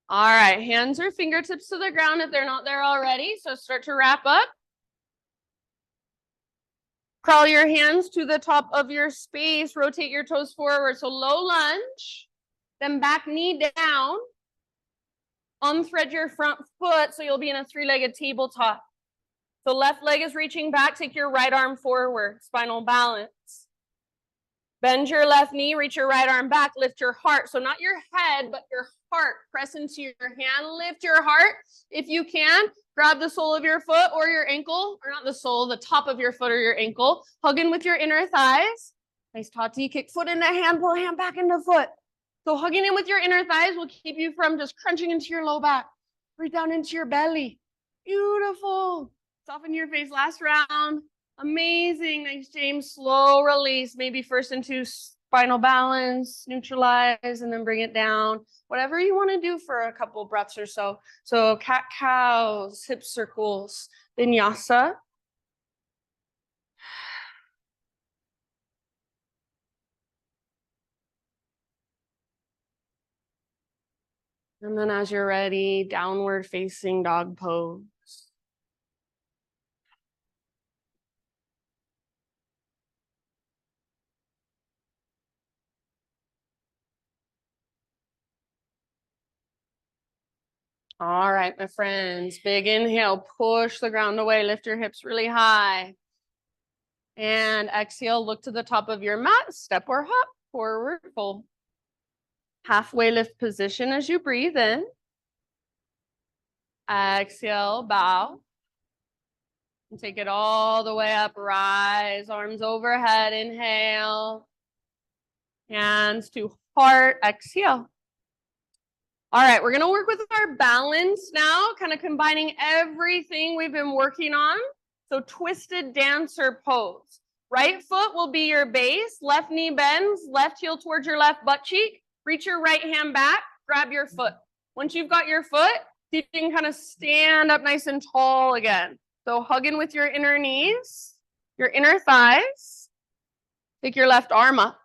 All right, hands or fingertips to the ground if they're not there already. So start to wrap up. Crawl your hands to the top of your space. Rotate your toes forward. So low lunge. Then back knee down. Unthread your front foot so you'll be in a 3-legged tabletop. So left leg is reaching back. Take your right arm forward. Spinal balance. Bend your left knee. Reach your right arm back. Lift your heart. So not your head, but your heart. Press into your hand. Lift your heart. If you can, grab the sole of your foot or your ankle. Or not the sole, the top of your foot or your ankle. Hug in with your inner thighs. Nice Tati. Kick foot into hand. Pull hand back into foot. So hugging in with your inner thighs will keep you from just crunching into your low back. Breathe down into your belly. Beautiful. Soften your face. Last round. Amazing. Nice, James. Slow release. Maybe first into spinal balance, neutralize, and then bring it down. Whatever you want to do for a couple breaths or so. So cat-cows, hip circles, vinyasa. And then as you're ready, downward facing dog pose. All right, my friends, big inhale, push the ground away, lift your hips really high. And exhale, look to the top of your mat, step or hop, forward fold. Halfway lift position as you breathe in. Exhale, bow. And take it all the way up, rise, arms overhead, inhale. Hands to heart, exhale. All right, we're gonna work with our balance now, kind of combining everything we've been working on. So twisted dancer pose. Right foot will be your base, left knee bends, left heel towards your left butt cheek. Reach your right hand back, grab your foot. Once you've got your foot, see if you can kind of stand up nice and tall again. So hug in with your inner knees, your inner thighs. Take your left arm up.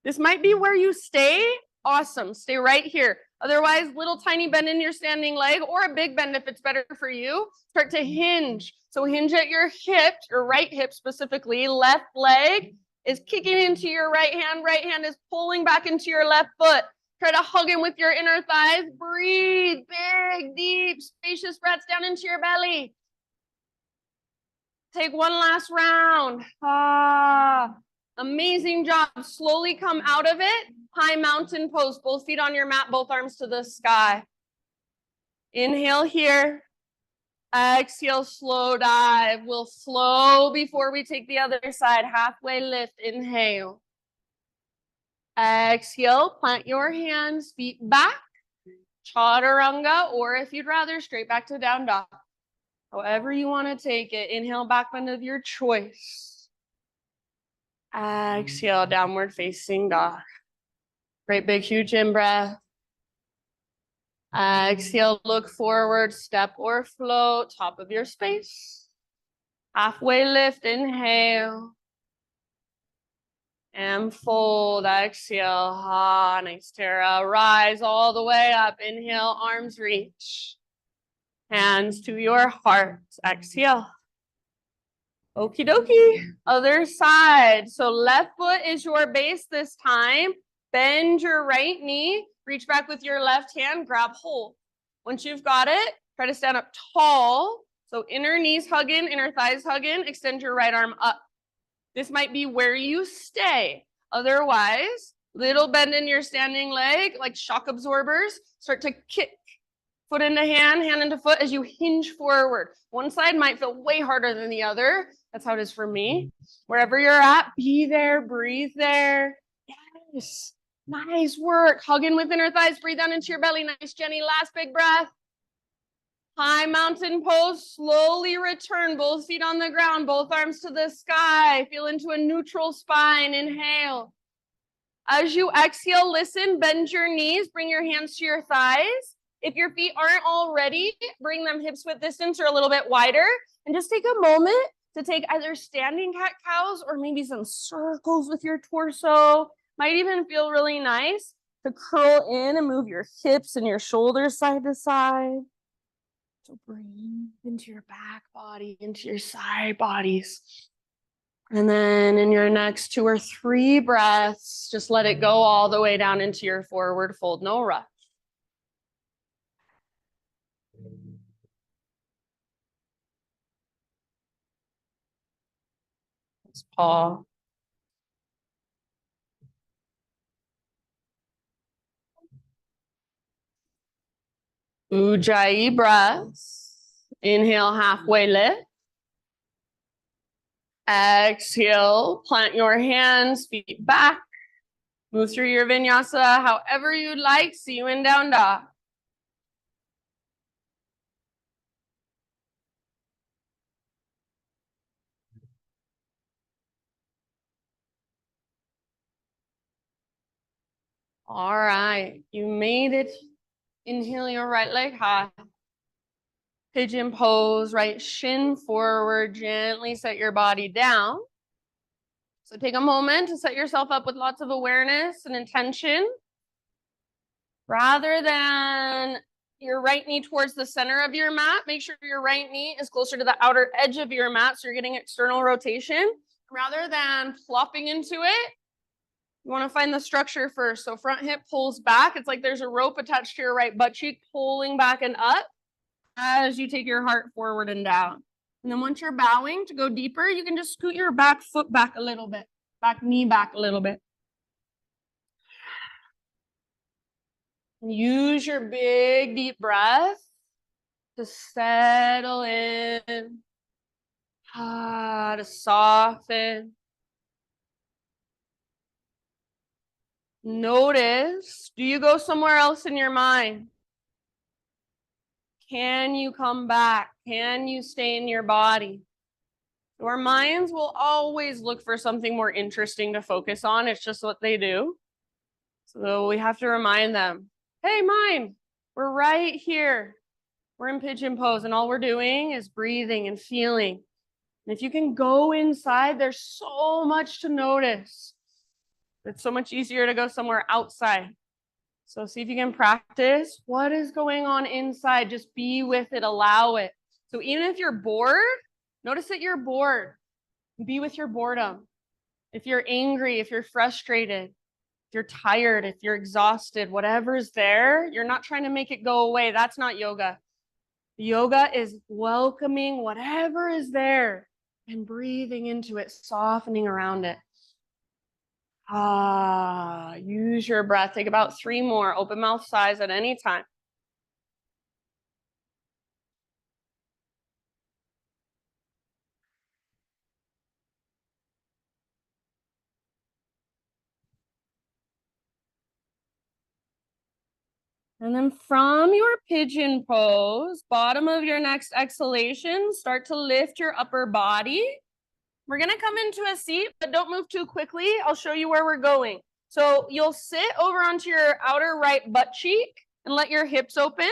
This might be where you stay. Awesome, stay right here. Otherwise, little tiny bend in your standing leg or a big bend if it's better for you. Start to hinge. So hinge at your hip, your right hip specifically. Left leg is kicking into your right hand is pulling back into your left foot. Try to hug in with your inner thighs. Breathe, big, deep, spacious breaths down into your belly. Take one last round. Amazing job. Slowly come out of it. High mountain pose. Both feet on your mat, both arms to the sky. Inhale here. Exhale, slow dive. We'll flow before we take the other side. Halfway lift. Inhale. Exhale. Plant your hands, feet back. Chaturanga, or if you'd rather, straight back to down dog. However you want to take it. Inhale, back bend of your choice. Exhale, downward facing dog. Great big huge in breath. Exhale, look forward, step or float, top of your space. Halfway lift, inhale. And fold, exhale. Nice, Tara. Rise all the way up. Inhale, arms reach. Hands to your heart. Exhale. Okie dokie. Other side. So left foot is your base this time. Bend your right knee. Reach back with your left hand. Grab hold. Once you've got it, try to stand up tall. So inner knees hug in, inner thighs hug in. Extend your right arm up. This might be where you stay. Otherwise, little bend in your standing leg, like shock absorbers. Start to kick. Foot into hand, hand into foot as you hinge forward. One side might feel way harder than the other. That's how it is for me. Wherever you're at, be there, breathe there. Yes, nice work. Hug in with inner thighs, breathe down into your belly. Nice, Jenny. Last big breath. High mountain pose, slowly return. Both feet on the ground, both arms to the sky. Feel into a neutral spine. Inhale. As you exhale, listen, bend your knees, bring your hands to your thighs. If your feet aren't already, bring them hips width distance or a little bit wider. And just take a moment to take either standing cat-cows or maybe some circles with your torso. Might even feel really nice to curl in and move your hips and your shoulders side to side. So breathe into your back body, into your side bodies. And then in your next 2 or 3 breaths, just let it go all the way down into your forward fold, no rush. Let's pause. Ujjayi breaths. Inhale, halfway lift. Exhale, plant your hands, feet back. Move through your vinyasa however you'd like. See you in down dog. All right, you made it. Inhale your right leg high. Pigeon pose, right shin forward, gently set your body down. So take a moment to set yourself up with lots of awareness and intention. Rather than your right knee towards the center of your mat, make sure your right knee is closer to the outer edge of your mat so you're getting external rotation. Rather than plopping into it, you want to find the structure first. So front hip pulls back. It's like there's a rope attached to your right butt cheek pulling back and up as you take your heart forward and down. And then once you're bowing to go deeper, you can just scoot your back foot back a little bit, back knee back a little bit. Use your big deep breath to settle in, to soften. Notice, do you go somewhere else in your mind? Can you come back? Can you stay in your body? So our minds will always look for something more interesting to focus on. It's just what they do. So we have to remind them, hey, mind, we're right here. We're in pigeon pose, and all we're doing is breathing and feeling. And if you can go inside, there's so much to notice. It's so much easier to go somewhere outside. So see if you can practice what is going on inside. Just be with it, allow it. So even if you're bored, notice that you're bored. Be with your boredom. If you're angry, if you're frustrated, if you're tired, if you're exhausted, whatever's there, you're not trying to make it go away. That's not yoga. Yoga is welcoming whatever is there and breathing into it, softening around it. Use your breath. Take about 3 more, open mouth size at any time. And then from your pigeon pose, bottom of your next exhalation, start to lift your upper body. We're gonna come into a seat, but don't move too quickly. I'll show you where we're going. So you'll sit over onto your outer right butt cheek and let your hips open.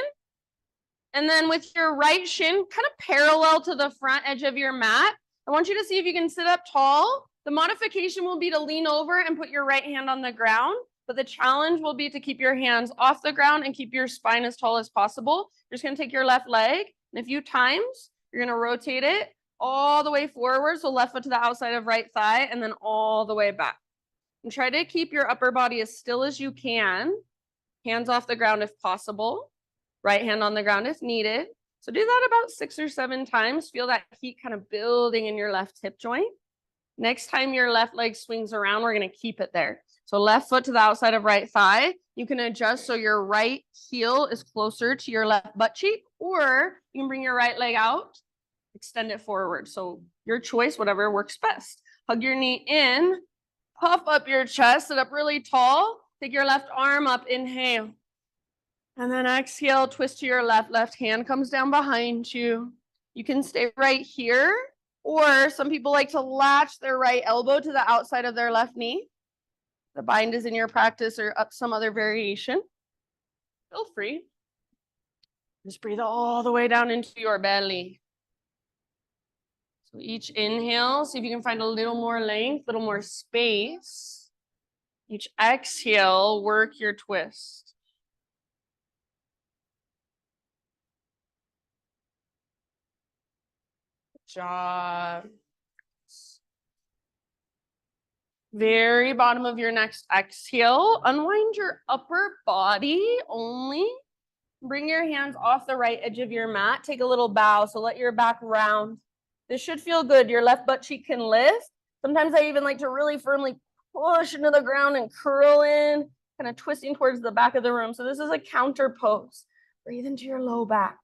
And then with your right shin kind of parallel to the front edge of your mat, I want you to see if you can sit up tall. The modification will be to lean over and put your right hand on the ground, but the challenge will be to keep your hands off the ground and keep your spine as tall as possible. You're just gonna take your left leg, and a few times, you're gonna rotate it all the way forward, so left foot to the outside of right thigh, and then all the way back. And try to keep your upper body as still as you can, hands off the ground if possible. Right hand on the ground if needed. So do that about 6 or 7 times. Feel that heat kind of building in your left hip joint. Next time your left leg swings around, we're going to keep it there. So left foot to the outside of right thigh. You can adjust so your right heel is closer to your left butt cheek, or you can bring your right leg out, extend it forward. So your choice, whatever works best. Hug your knee in, puff up your chest, sit up really tall. Take your left arm up, inhale. And then exhale, twist to your left. Left hand comes down behind you. You can stay right here, or some people like to latch their right elbow to the outside of their left knee. The bind is in your practice or up some other variation. Feel free. Just breathe all the way down into your belly. So each inhale, see if you can find a little more length, a little more space. Each exhale, work your twist. Job. Very bottom of your next exhale, unwind your upper body only. Bring your hands off the right edge of your mat. Take a little bow, so let your back round. This should feel good. Your left butt cheek can lift. Sometimes I even like to really firmly push into the ground and curl in, kind of twisting towards the back of the room. So this is a counter pose. Breathe into your low back.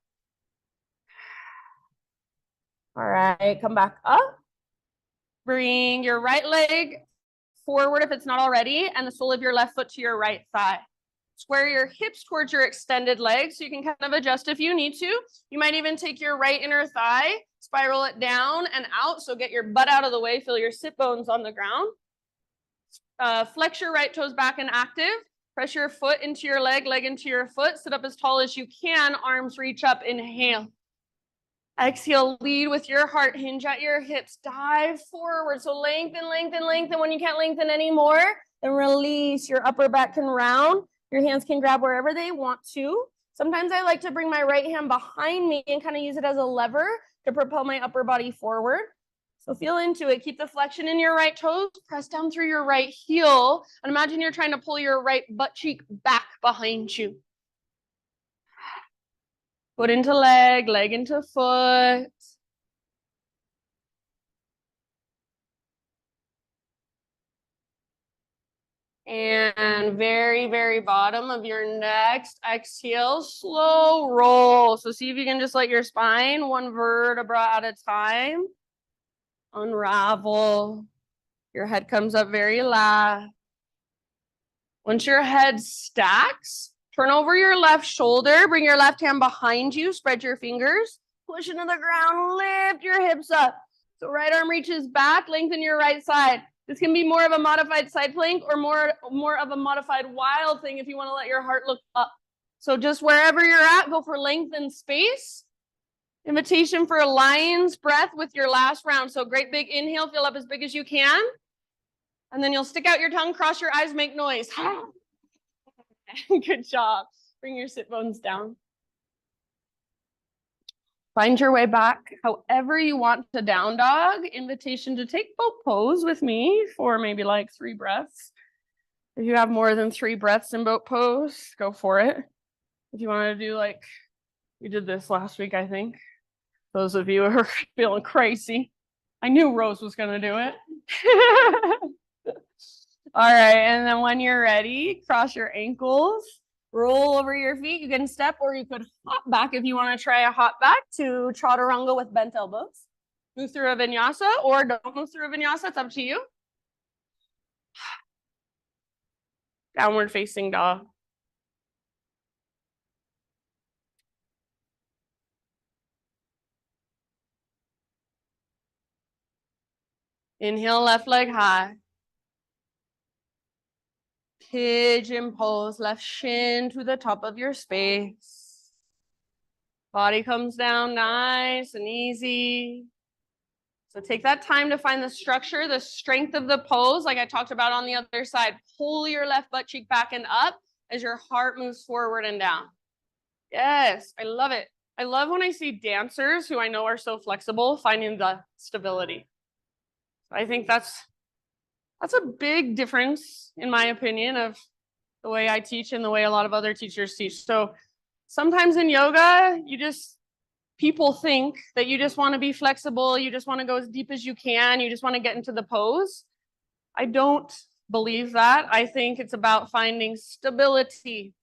All right, come back up. Bring your right leg forward if it's not already, and the sole of your left foot to your right thigh. Square your hips towards your extended legs so you can kind of adjust if you need to. You might even take your right inner thigh, spiral it down and out, so get your butt out of the way, feel your sit bones on the ground. Flex your right toes back and active. Press your foot into your leg, leg into your foot. Sit up as tall as you can. Arms reach up. Inhale. Exhale, lead with your heart. Hinge at your hips. Dive forward. So lengthen, lengthen, lengthen. When you can't lengthen anymore, then release. Your upper back can round. Your hands can grab wherever they want to. Sometimes I like to bring my right hand behind me and kind of use it as a lever to propel my upper body forward. So feel into it. Keep the flexion in your right toes. Press down through your right heel. And imagine you're trying to pull your right butt cheek back behind you. Foot into leg, leg into foot. And very, very bottom of your next exhale, slow roll. So see if you can just let your spine, one vertebra at a time, unravel. Your head comes up very last. Once your head stacks, turn over your left shoulder, bring your left hand behind you, spread your fingers, push into the ground, lift your hips up. So right arm reaches back, lengthen your right side. This can be more of a modified side plank or more of a modified wild thing if you want to let your heart look up. So just wherever you're at, go for length and space. Invitation for a lion's breath with your last round. So great big inhale, fill up as big as you can. And then you'll stick out your tongue, cross your eyes, make noise. Good job. Bring your sit bones down. Find your way back however you want to down dog. Invitation to take boat pose with me for maybe like 3 breaths. If you have more than 3 breaths in boat pose, go for it. If you want to do like we did this last week, I think. Those of you who are feeling crazy. I knew Rose was going to do it. All right, and then when you're ready, cross your ankles, roll over your feet. You can step or you could hop back if you want to try a hop back to chaturanga with bent elbows. Move through a vinyasa or don't move through a vinyasa. It's up to you. Downward facing dog. Inhale, left leg high. Pigeon pose, left shin to the top of your space. Body comes down nice and easy. So take that time to find the structure, the strength of the pose, like I talked about on the other side. Pull your left butt cheek back and up as your heart moves forward and down. Yes, I love it. I love when I see dancers who I know are so flexible finding the stability. I think that's a big difference, in my opinion, of the way I teach and the way a lot of other teachers teach. So sometimes in yoga, people think that you just want to be flexible, you just want to go as deep as you can, you just want to get into the pose. I don't believe that. I think it's about finding stability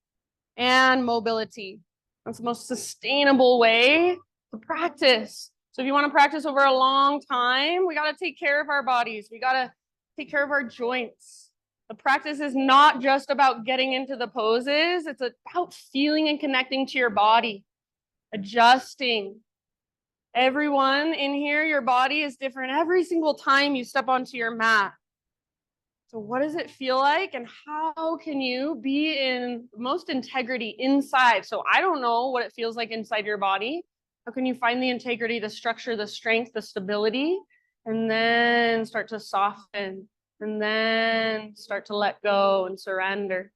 and mobility. That's the most sustainable way to practice. So if you want to practice over a long time, we got to take care of our bodies. We got to take care of our joints. The practice is not just about getting into the poses. It's about feeling and connecting to your body, adjusting. Everyone in here, your body is different every single time you step onto your mat. So what does it feel like and how can you be in most integrity inside? So I don't know what it feels like inside your body. How can you find the integrity, the structure, the strength, the stability, and then start to soften and then start to let go and surrender?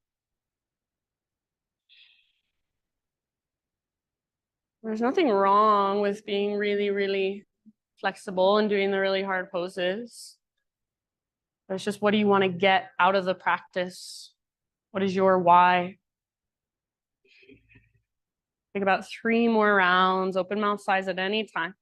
There's nothing wrong with being really, really flexible and doing the really hard poses. But it's just, what do you want to get out of the practice? What is your why? Take about 3 more rounds, open mouth size at any time.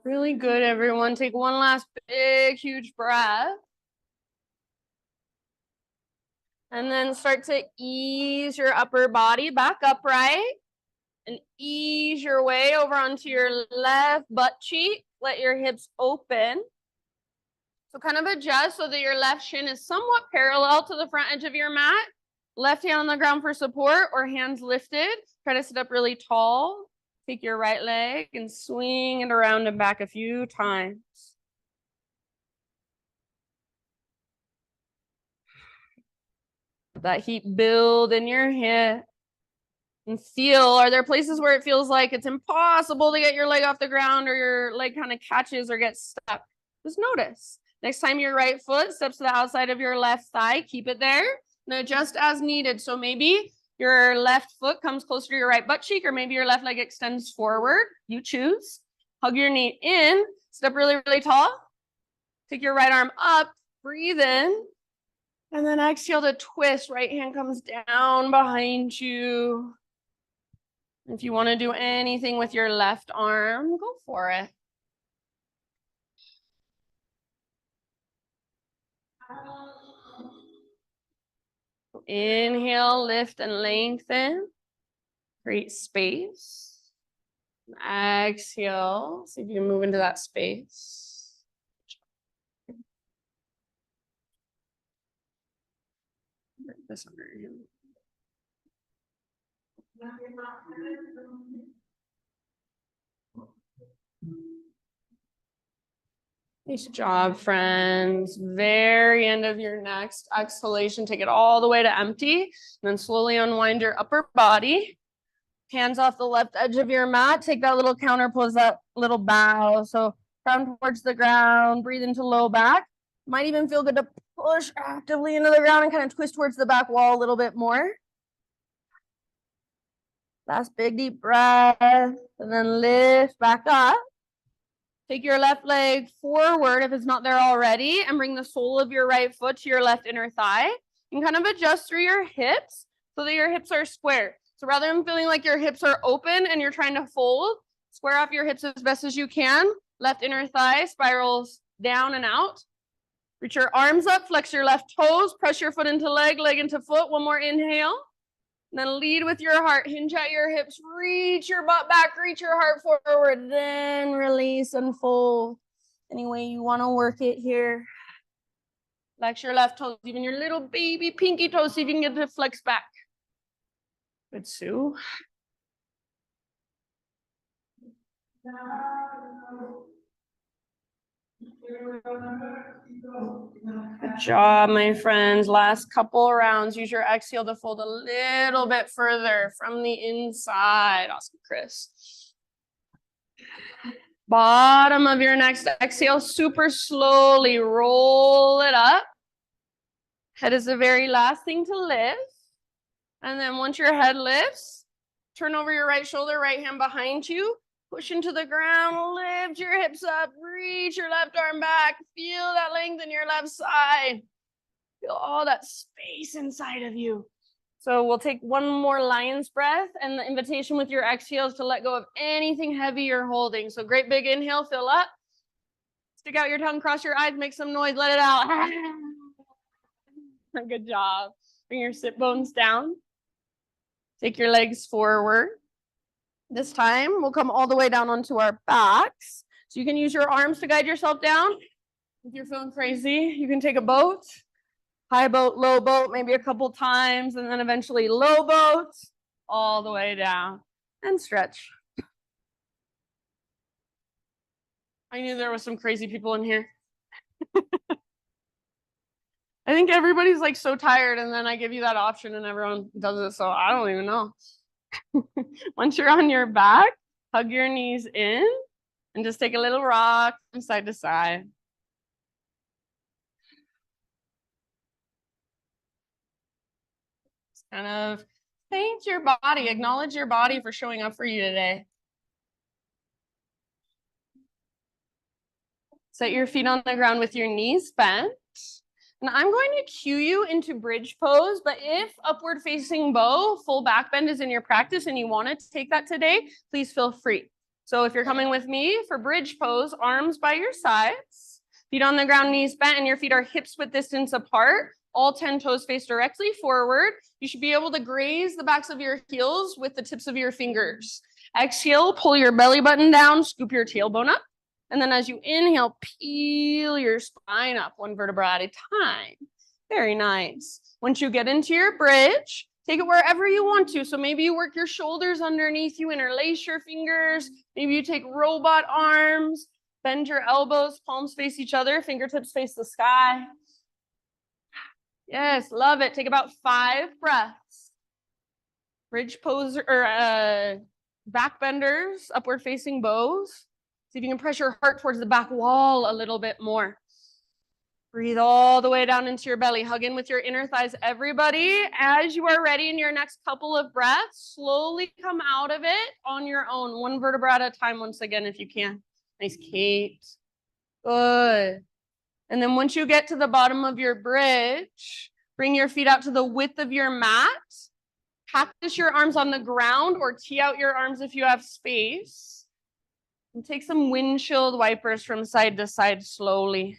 Really good, everyone. Take one last big, huge breath. And then start to ease your upper body back upright and ease your way over onto your left butt cheek. Let your hips open. So kind of adjust so that your left shin is somewhat parallel to the front edge of your mat. Left hand on the ground for support or hands lifted. Try to sit up really tall. Take your right leg and swing it around and back a few times. That heat build in your hip. And feel, are there places where it feels like it's impossible to get your leg off the ground or your leg kind of catches or gets stuck? Just notice. Next time your right foot steps to the outside of your left thigh, keep it there. And adjust as needed. So maybe your left foot comes closer to your right butt cheek, or maybe your left leg extends forward. You choose. Hug your knee in. Step really, really tall. Take your right arm up. Breathe in. And then exhale to twist. Right hand comes down behind you. If you want to do anything with your left arm, go for it. Inhale, lift and lengthen. Create space. Exhale. See if you can move into that space. This under here. Nice job, friends. Very end of your next exhalation. Take it all the way to empty. And then slowly unwind your upper body. Hands off the left edge of your mat. Take that little counter pose, that little bow. So crown towards the ground. Breathe into low back. Might even feel good to push actively into the ground and kind of twist towards the back wall a little bit more. Last big deep breath. And then lift back up. Take your left leg forward if it's not there already, and bring the sole of your right foot to your left inner thigh. You can kind of adjust through your hips so that your hips are square. So rather than feeling like your hips are open and you're trying to fold, square off your hips as best as you can. Left inner thigh spirals down and out. Reach your arms up, flex your left toes, press your foot into leg, leg into foot. One more inhale. And then lead with your heart, hinge at your hips, reach your butt back, reach your heart forward, then release and fold. Any way you want to work it here. Flex your left toes, even your little baby pinky toes, see if you can get to flex back. Good, Sue. Good job, my friends. Last couple rounds. Use your exhale to fold a little bit further from the inside. Awesome, Chris. Bottom of your next exhale, super slowly roll it up. Head is the very last thing to lift. And then once your head lifts, turn over your right shoulder, right hand behind you. Push into the ground, lift your hips up, reach your left arm back. Feel that length in your left side. Feel all that space inside of you. So we'll take one more lion's breath, and the invitation with your exhales to let go of anything heavy you're holding. So great big inhale, fill up. Stick out your tongue, cross your eyes, make some noise, let it out. Good job. Bring your sit bones down. Take your legs forward. This time, we'll come all the way down onto our backs. So you can use your arms to guide yourself down. If you're feeling crazy, you can take a boat, high boat, low boat, maybe a couple times, and then eventually low boat, all the way down, and stretch. I knew there was some crazy people in here. I think everybody's like so tired, and then I give you that option and everyone does it, so I don't even know. Once you're on your back, hug your knees in and just take a little rock from side to side. Just kind of thank your body, acknowledge your body for showing up for you today. Set your feet on the ground with your knees bent. And I'm going to cue you into bridge pose, but if upward facing bow, full back bend is in your practice and you want to take that today, please feel free. So if you're coming with me for bridge pose, arms by your sides, feet on the ground, knees bent, and your feet are hips width distance apart, all 10 toes face directly forward. You should be able to graze the backs of your heels with the tips of your fingers. Exhale, pull your belly button down, scoop your tailbone up. And then as you inhale, peel your spine up one vertebra at a time. Very nice. Once you get into your bridge, take it wherever you want to. So maybe you work your shoulders underneath you, interlace your fingers. Maybe you take robot arms, bend your elbows, palms face each other, fingertips face the sky. Yes, love it. Take about 5 breaths. Bridge pose or back benders, upward facing bows. See if you can press your heart towards the back wall a little bit more. Breathe all the way down into your belly. Hug in with your inner thighs, everybody. As you are ready in your next couple of breaths, slowly come out of it on your own, 1 vertebra at a time once again if you can. Nice, Kate. Good. And then once you get to the bottom of your bridge, bring your feet out to the width of your mat. Cactus your arms on the ground or tee out your arms if you have space. And take some windshield wipers from side to side slowly.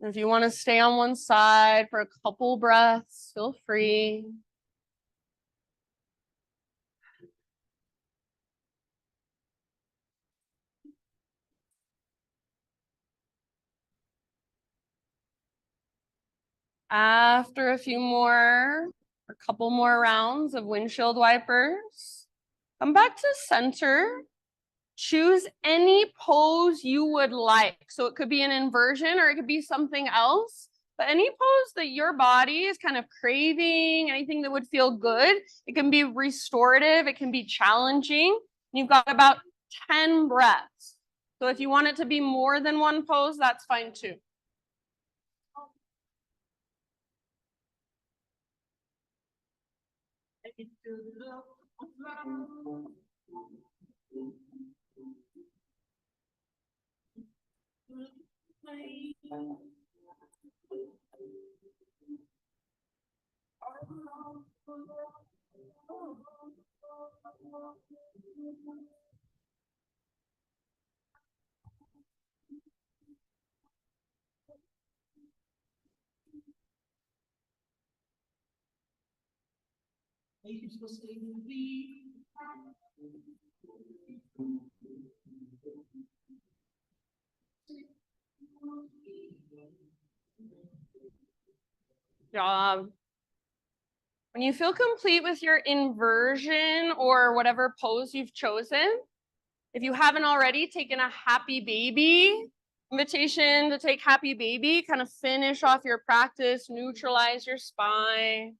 And if you want to stay on one side for a couple breaths, feel free. After a few more, a couple more rounds of windshield wipers, come back to center. Choose any pose you would like. So it could be an inversion or it could be something else. But any pose that your body is kind of craving, anything that would feel good, it can be restorative, it can be challenging. You've got about 10 breaths. So if you want it to be more than one pose, that's fine too. Job. When you feel complete with your inversion or whatever pose you've chosen, if you haven't already taken a happy baby, invitation to take happy baby, kind of finish off your practice, neutralize your spine.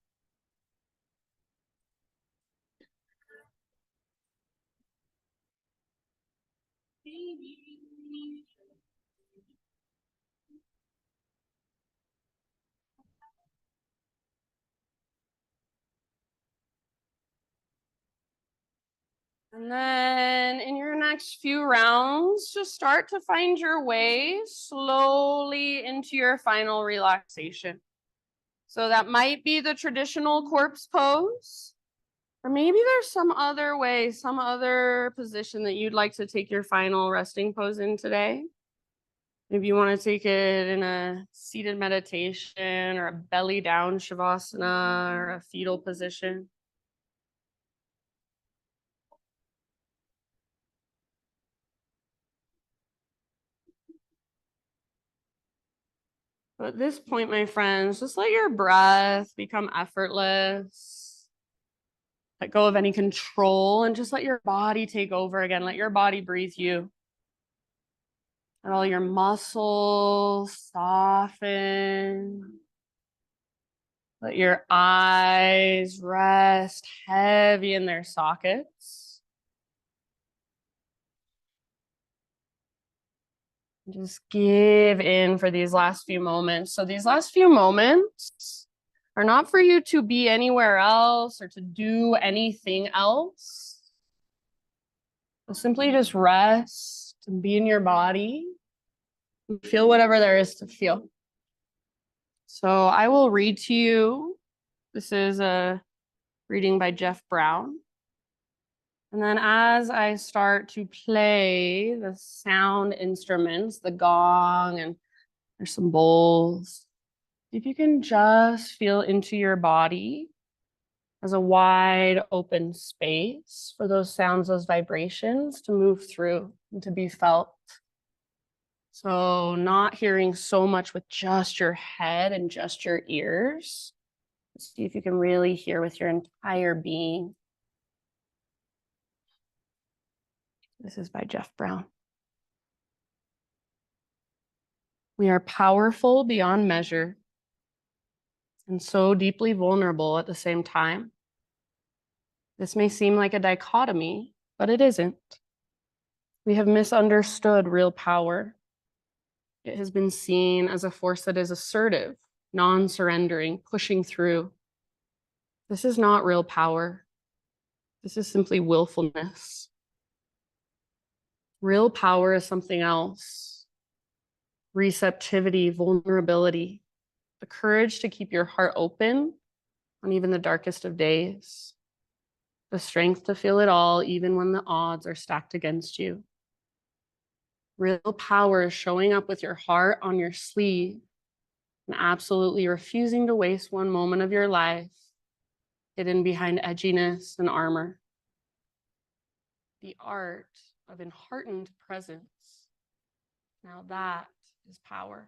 And then in your next few rounds, just start to find your way slowly into your final relaxation. So that might be the traditional corpse pose, or maybe there's some other way, some other position that you'd like to take your final resting pose in today. Maybe you want to take it in a seated meditation or a belly down shavasana or a fetal position. But at this point, my friends, just let your breath become effortless. Let go of any control and just let your body take over again. Let your body breathe you. Let all your muscles soften. Let your eyes rest heavy in their sockets. Just give in for these last few moments. So these last few moments are not for you to be anywhere else or to do anything else. So simply just rest and be in your body. And feel whatever there is to feel. So I will read to you. This is a reading by Jeff Brown. And then as I start to play the sound instruments, the gong, and there's some bowls, If you can just feel into your body as a wide open space for those sounds, those vibrations to move through and to be felt. So not hearing so much with just your head and just your ears. See if you can really hear with your entire being. This is by Jeff Brown. We are powerful beyond measure and so deeply vulnerable at the same time. This may seem like a dichotomy, but it isn't. We have misunderstood real power. It has been seen as a force that is assertive, non-surrendering, pushing through. This is not real power. This is simply willfulness. Real power is something else. Receptivity, vulnerability, the courage to keep your heart open on even the darkest of days, the strength to feel it all even when the odds are stacked against you. Real power is showing up with your heart on your sleeve and absolutely refusing to waste one moment of your life hidden behind edginess and armor. The art of enheartened presence. Now that is power.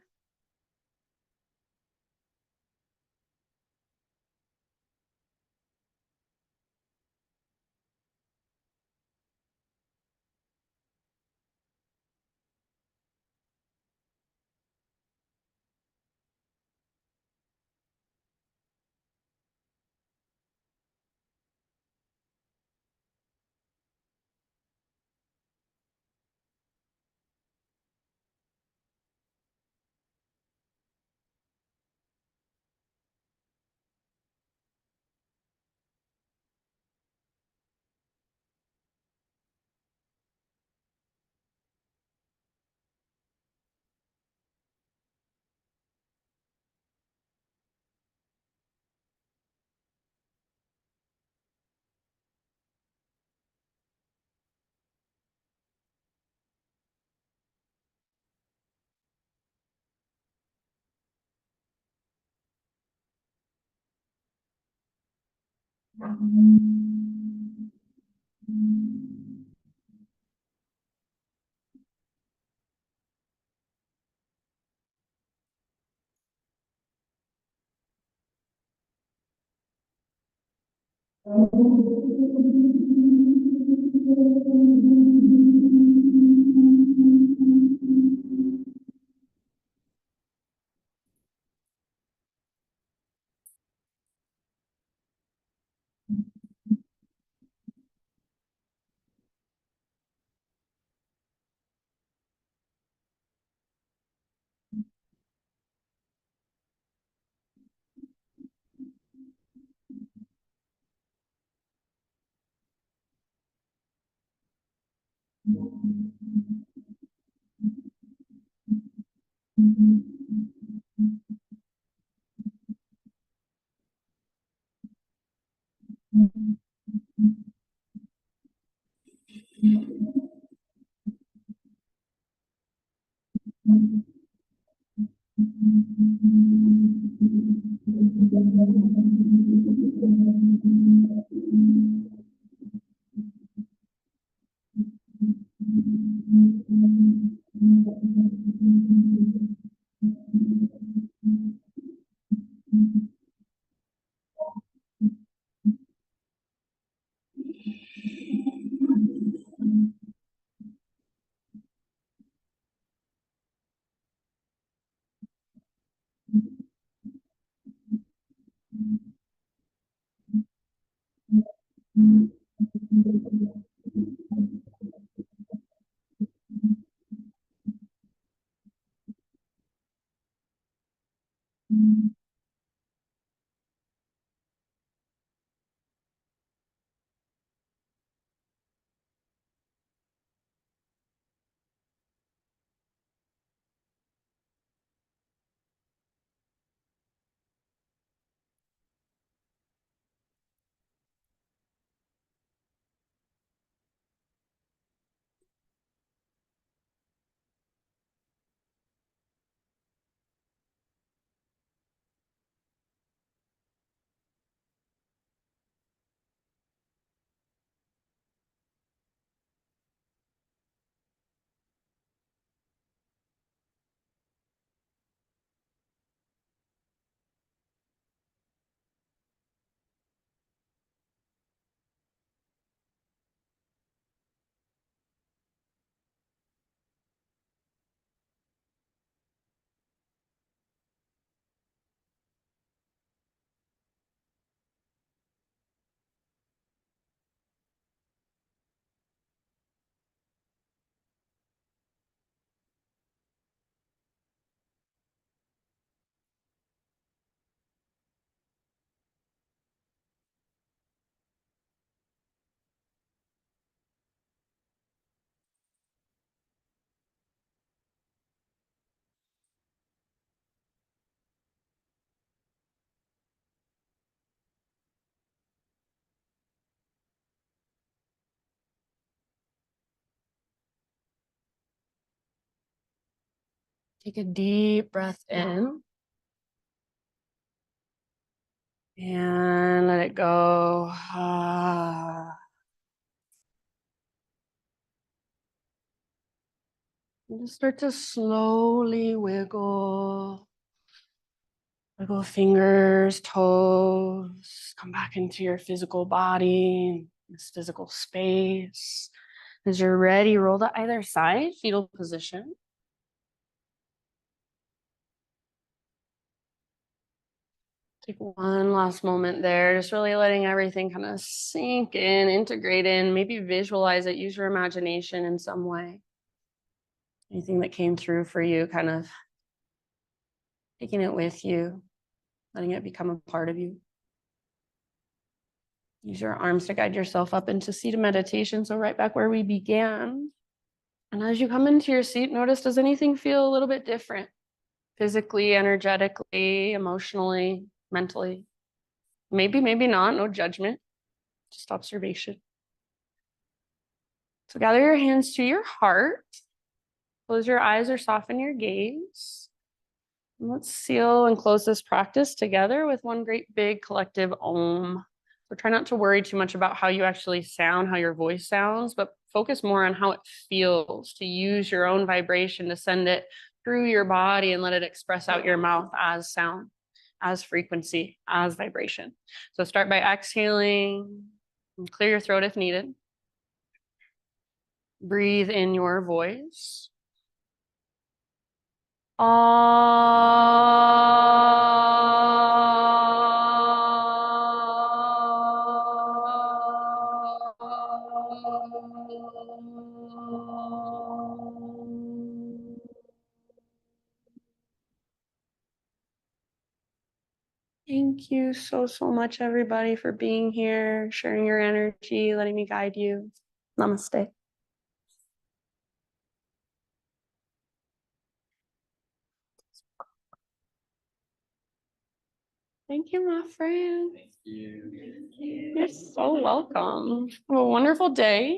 Take a deep breath in and let it go. And just start to slowly wiggle. Wiggle fingers, toes, come back into your physical body, this physical space. As you're ready, roll to either side, fetal position. Take one last moment there, just really letting everything kind of sink in, integrate in, maybe visualize it, use your imagination in some way. Anything that came through for you, kind of taking it with you, letting it become a part of you. Use your arms to guide yourself up into seated meditation. So right back where we began. And as you come into your seat, notice, does anything feel a little bit different? Physically, energetically, emotionally, mentally? Maybe, maybe not, no judgment, just observation. So gather your hands to your heart. Close your eyes or soften your gaze. And let's seal and close this practice together with one great big collective Om. So try not to worry too much about how you actually sound, how your voice sounds, but focus more on how it feels, to use your own vibration to send it through your body and let it express out your mouth as sound, as frequency, as vibration. So start by exhaling and clear your throat if needed. Breathe in your voice. Thank you so, so much, everybody, for being here, sharing your energy, letting me guide you. Namaste. Thank you, my friend. Thank you. You're so welcome. Have a wonderful day.